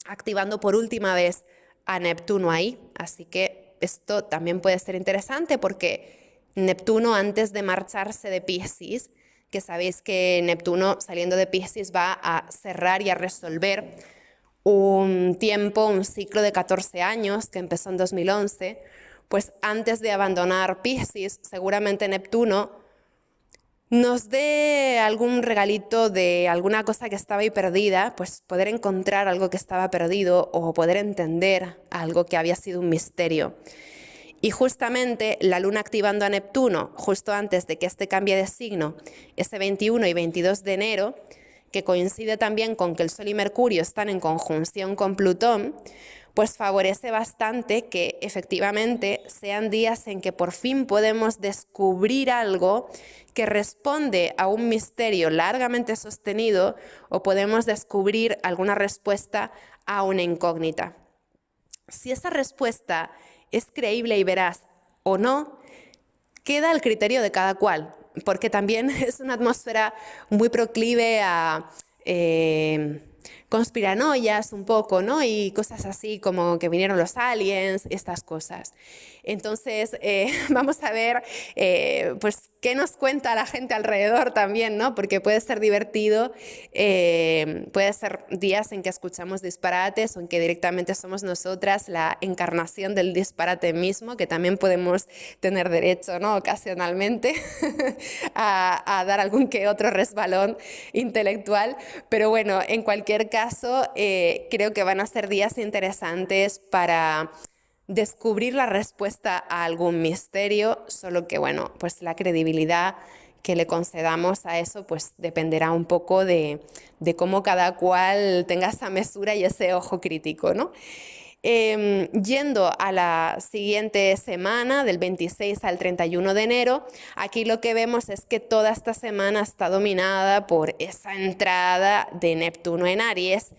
activando por última vez a Neptuno ahí. Así que esto también puede ser interesante porque Neptuno, antes de marcharse de Piscis, que sabéis que Neptuno saliendo de Piscis va a cerrar y a resolver un tiempo, un ciclo de 14 años que empezó en 2011, pues antes de abandonar Piscis, seguramente Neptuno nos dé algún regalito de alguna cosa que estaba ahí perdida, pues poder encontrar algo que estaba perdido o poder entender algo que había sido un misterio. Y justamente la luna activando a Neptuno, justo antes de que este cambie de signo, ese 21 y 22 de enero, que coincide también con que el Sol y Mercurio están en conjunción con Plutón, pues favorece bastante que efectivamente sean días en que por fin podemos descubrir algo que responde a un misterio largamente sostenido o podemos descubrir alguna respuesta a una incógnita. Si esa respuesta es creíble y veraz o no, queda al criterio de cada cual, porque también es una atmósfera muy proclive a conspiranoias un poco, ¿no? Y cosas así como que vinieron los aliens, estas cosas. Entonces, vamos a ver, pues, qué nos cuenta la gente alrededor también, ¿no? Porque puede ser divertido, puede ser días en que escuchamos disparates o en que directamente somos nosotras la encarnación del disparate mismo, que también podemos tener derecho, ¿no? Ocasionalmente a dar algún que otro resbalón intelectual. Pero bueno, en cualquier caso, creo que van a ser días interesantes para descubrir la respuesta a algún misterio, solo que bueno, pues la credibilidad que le concedamos a eso pues dependerá un poco de cómo cada cual tenga esa mesura y ese ojo crítico, ¿no? Yendo a la siguiente semana, del 26 al 31 de enero, aquí lo que vemos es que toda esta semana está dominada por esa entrada de Neptuno en Aries,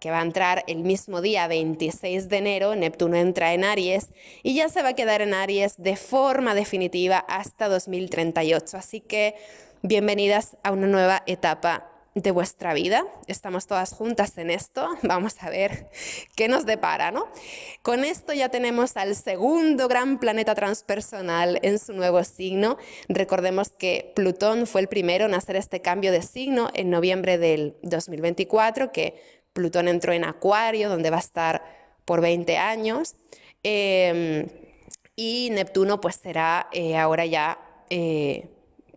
que va a entrar el mismo día 26 de enero. Neptuno entra en Aries y ya se va a quedar en Aries de forma definitiva hasta 2038. Así que bienvenidas a una nueva etapa de vuestra vida. Estamos todas juntas en esto. Vamos a ver qué nos depara, ¿no? Con esto ya tenemos al segundo gran planeta transpersonal en su nuevo signo. Recordemos que Plutón fue el primero en hacer este cambio de signo en noviembre del 2024, que Plutón entró en Acuario, donde va a estar por 20 años. Y Neptuno pues será ahora ya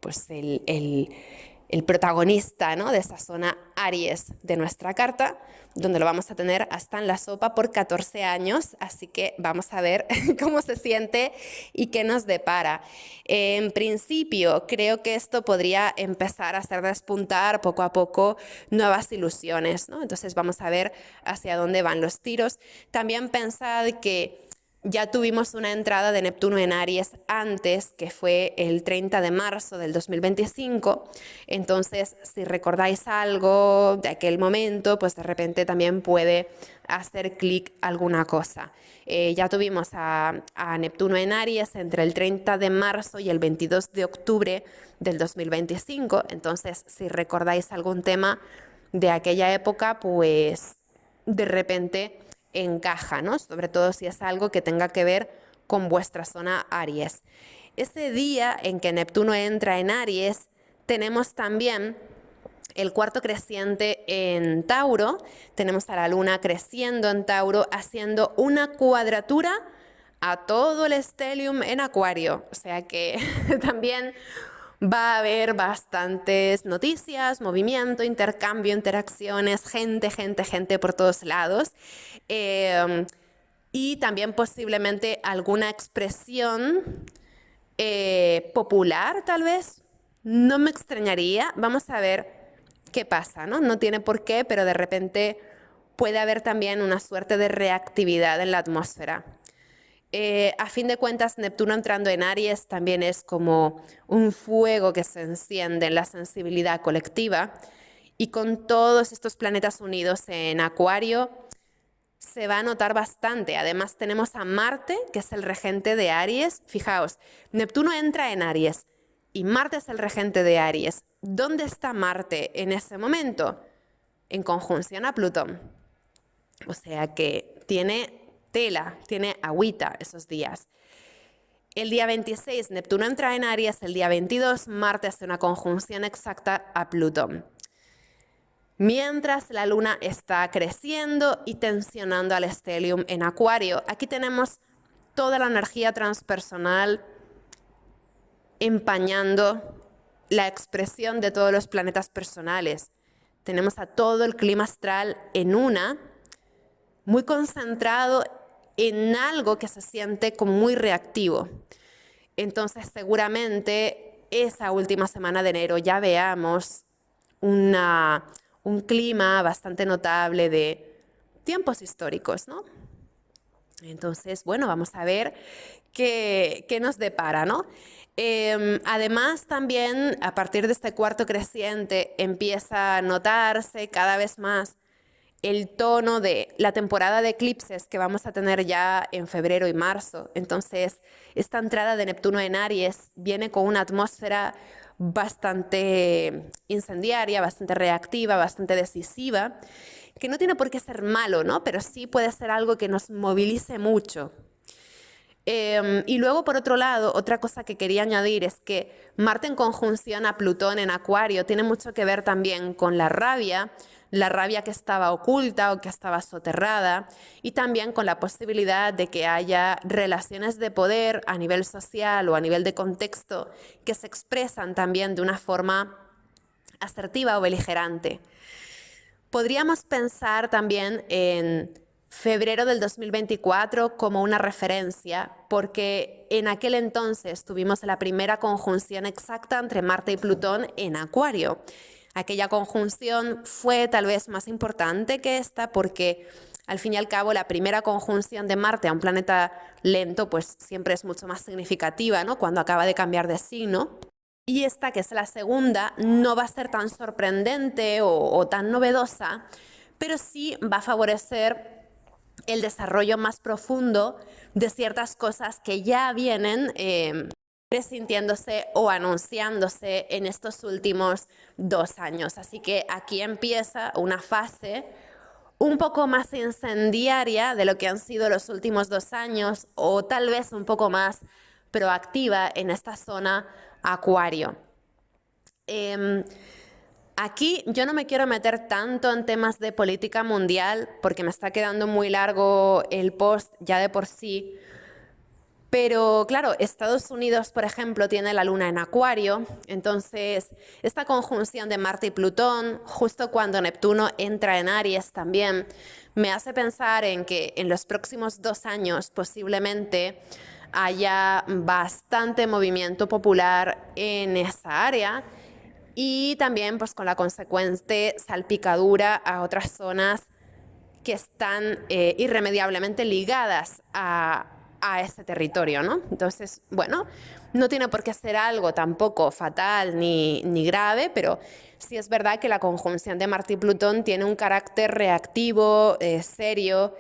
pues el protagonista, ¿no? De esa zona Aries de nuestra carta, donde lo vamos a tener hasta en la sopa por 14 años, así que vamos a ver cómo se siente y qué nos depara. En principio, creo que esto podría empezar a hacer despuntar poco a poco nuevas ilusiones, ¿no? Entonces vamos a ver hacia dónde van los tiros. También pensad que ya tuvimos una entrada de Neptuno en Aries antes, que fue el 30 de marzo del 2025. Entonces, si recordáis algo de aquel momento, pues de repente también puede hacer clic alguna cosa. Ya tuvimos a Neptuno en Aries entre el 30 de marzo y el 22 de octubre del 2025. Entonces, si recordáis algún tema de aquella época, pues de repente encaja, ¿no? Sobre todo si es algo que tenga que ver con vuestra zona Aries. Ese día en que Neptuno entra en Aries, tenemos también el cuarto creciente en Tauro, tenemos a la luna creciendo en Tauro, haciendo una cuadratura a todo el stellium en Acuario. O sea que también va a haber bastantes noticias, movimiento, intercambio, interacciones, gente por todos lados. Y también posiblemente alguna expresión popular, tal vez. No me extrañaría. Vamos a ver qué pasa, ¿no? No tiene por qué, pero de repente puede haber también una suerte de reactividad en la atmósfera. A fin de cuentas, Neptuno entrando en Aries también es como un fuego que se enciende en la sensibilidad colectiva, y con todos estos planetas unidos en Acuario se va a notar bastante. Además tenemos a Marte, que es el regente de Aries. Fijaos, Neptuno entra en Aries y Marte es el regente de Aries. ¿Dónde está Marte en ese momento? En conjunción a Plutón. O sea que tiene tela, tiene agüita esos días. El día 26 Neptuno entra en Aries, el día 22 Marte hace una conjunción exacta a Plutón. Mientras la luna está creciendo y tensionando al stellium en Acuario. Aquí tenemos toda la energía transpersonal empañando la expresión de todos los planetas personales. Tenemos a todo el clima astral en una, muy concentrado en algo que se siente como muy reactivo. Entonces seguramente esa última semana de enero ya veamos un clima bastante notable de tiempos históricos, ¿no? Entonces, bueno, vamos a ver qué nos depara, ¿no? Además, también a partir de este cuarto creciente empieza a notarse cada vez más el tono de la temporada de eclipses que vamos a tener ya en febrero y marzo. Entonces, esta entrada de Neptuno en Aries viene con una atmósfera bastante incendiaria, bastante reactiva, bastante decisiva, que no tiene por qué ser malo, ¿no? Pero sí puede ser algo que nos movilice mucho. Y luego, por otro lado, otra cosa que quería añadir es que Marte en conjunción a Plutón en Acuario tiene mucho que ver también con la rabia que estaba oculta o que estaba soterrada, y también con la posibilidad de que haya relaciones de poder a nivel social o a nivel de contexto que se expresan también de una forma asertiva o beligerante. Podríamos pensar también en febrero del 2024 como una referencia, porque en aquel entonces tuvimos la primera conjunción exacta entre Marte y Plutón en Acuario. Aquella conjunción fue tal vez más importante que esta porque al fin y al cabo la primera conjunción de Marte a un planeta lento pues siempre es mucho más significativa, ¿no? Cuando acaba de cambiar de signo. Y esta, que es la segunda, no va a ser tan sorprendente o tan novedosa, pero sí va a favorecer el desarrollo más profundo de ciertas cosas que ya vienen presintiéndose o anunciándose en estos últimos 2 años. Así que aquí empieza una fase un poco más incendiaria de lo que han sido los últimos 2 años, o tal vez un poco más proactiva en esta zona Acuario. Aquí yo no me quiero meter tanto en temas de política mundial porque me está quedando muy largo el post ya de por sí. Pero claro, Estados Unidos, por ejemplo, tiene la luna en Acuario, entonces esta conjunción de Marte y Plutón, justo cuando Neptuno entra en Aries también, me hace pensar en que en los próximos 2 años posiblemente haya bastante movimiento popular en esa área, y también pues con la consecuente salpicadura a otras zonas que están irremediablemente ligadas a ese territorio, ¿no? Entonces, bueno, no tiene por qué ser algo tampoco fatal ni grave, pero sí es verdad que la conjunción de Marte y Plutón tiene un carácter reactivo, serio,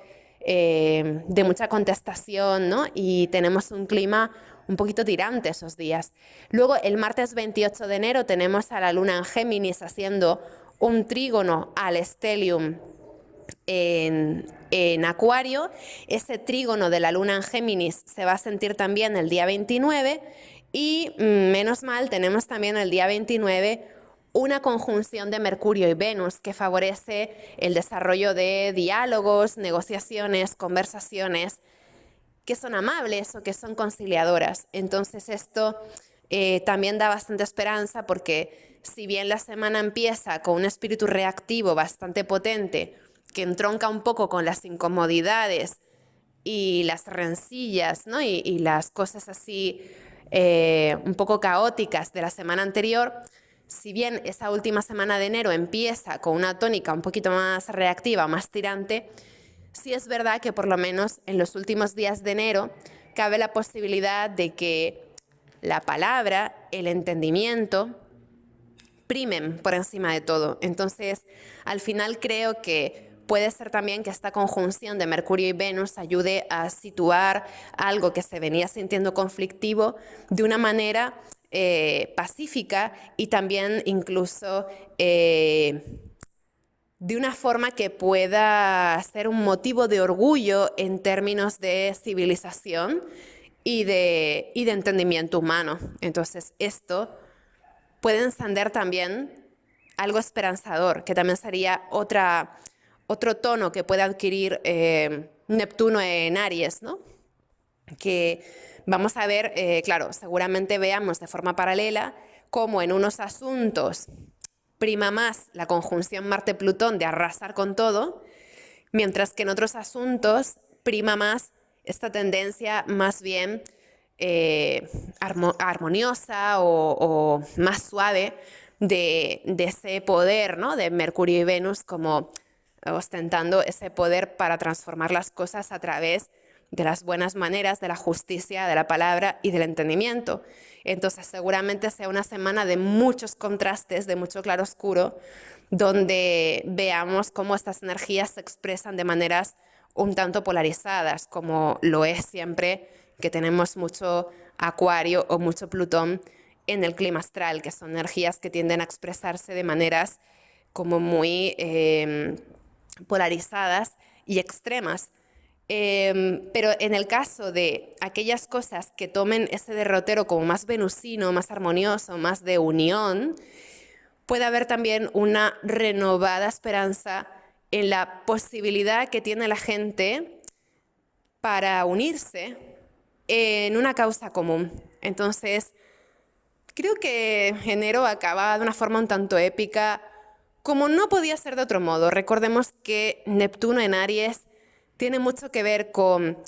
de mucha contestación, ¿no? Y tenemos un clima un poquito tirante esos días. Luego, el martes 28 de enero tenemos a la luna en Géminis haciendo un trígono al stellium en Acuario. Ese trígono de la luna en Géminis se va a sentir también el día 29, y menos mal tenemos también el día 29 una conjunción de Mercurio y Venus que favorece el desarrollo de diálogos, negociaciones, conversaciones que son amables o que son conciliadoras. Entonces esto también da bastante esperanza, porque si bien la semana empieza con un espíritu reactivo bastante potente, que entronca un poco con las incomodidades y las rencillas, ¿no? y las cosas así un poco caóticas de la semana anterior, si bien esa última semana de enero empieza con una tónica un poquito más reactiva, más tirante, sí es verdad que por lo menos en los últimos días de enero cabe la posibilidad de que la palabra, el entendimiento, primen por encima de todo. Entonces, al final creo que puede ser también que esta conjunción de Mercurio y Venus ayude a situar algo que se venía sintiendo conflictivo de una manera pacífica, y también incluso de una forma que pueda ser un motivo de orgullo en términos de civilización y de entendimiento humano. Entonces, esto puede encender también algo esperanzador, que también sería otro tono que puede adquirir Neptuno en Aries, ¿no? Que vamos a ver, claro, seguramente veamos de forma paralela cómo en unos asuntos prima más la conjunción Marte-Plutón de arrasar con todo, mientras que en otros asuntos prima más esta tendencia más bien armoniosa o más suave de ese poder, ¿no? De Mercurio y Venus, como ostentando ese poder para transformar las cosas a través de las buenas maneras, de la justicia, de la palabra y del entendimiento. Entonces seguramente sea una semana de muchos contrastes, de mucho claroscuro, donde veamos cómo estas energías se expresan de maneras un tanto polarizadas, como lo es siempre que tenemos mucho Acuario o mucho Plutón en el clima astral, que son energías que tienden a expresarse de maneras como muy polarizadas y extremas. Pero en el caso de aquellas cosas que tomen ese derrotero como más venusino, más armonioso, más de unión, puede haber también una renovada esperanza en la posibilidad que tiene la gente para unirse en una causa común. Entonces, creo que enero acaba de una forma un tanto épica, como no podía ser de otro modo. Recordemos que Neptuno en Aries tiene mucho que ver con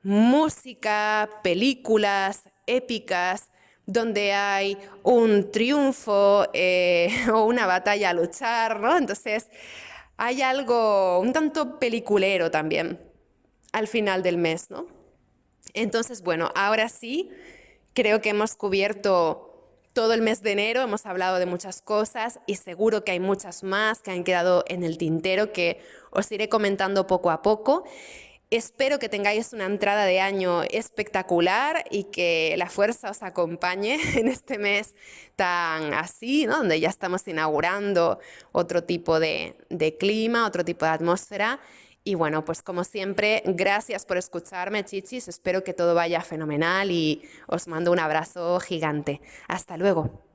música, películas épicas, donde hay un triunfo o una batalla a luchar, ¿no? Entonces, hay algo un tanto peliculero también al final del mes, ¿no? Entonces, bueno, ahora sí, creo que hemos cubierto todo el mes de enero, hemos hablado de muchas cosas y seguro que hay muchas más que han quedado en el tintero que os iré comentando poco a poco. Espero que tengáis una entrada de año espectacular y que la fuerza os acompañe en este mes tan así, ¿no? Donde ya estamos inaugurando otro tipo de clima, otro tipo de atmósfera. Y bueno, pues como siempre, gracias por escucharme, chichis. Espero que todo vaya fenomenal y os mando un abrazo gigante. Hasta luego.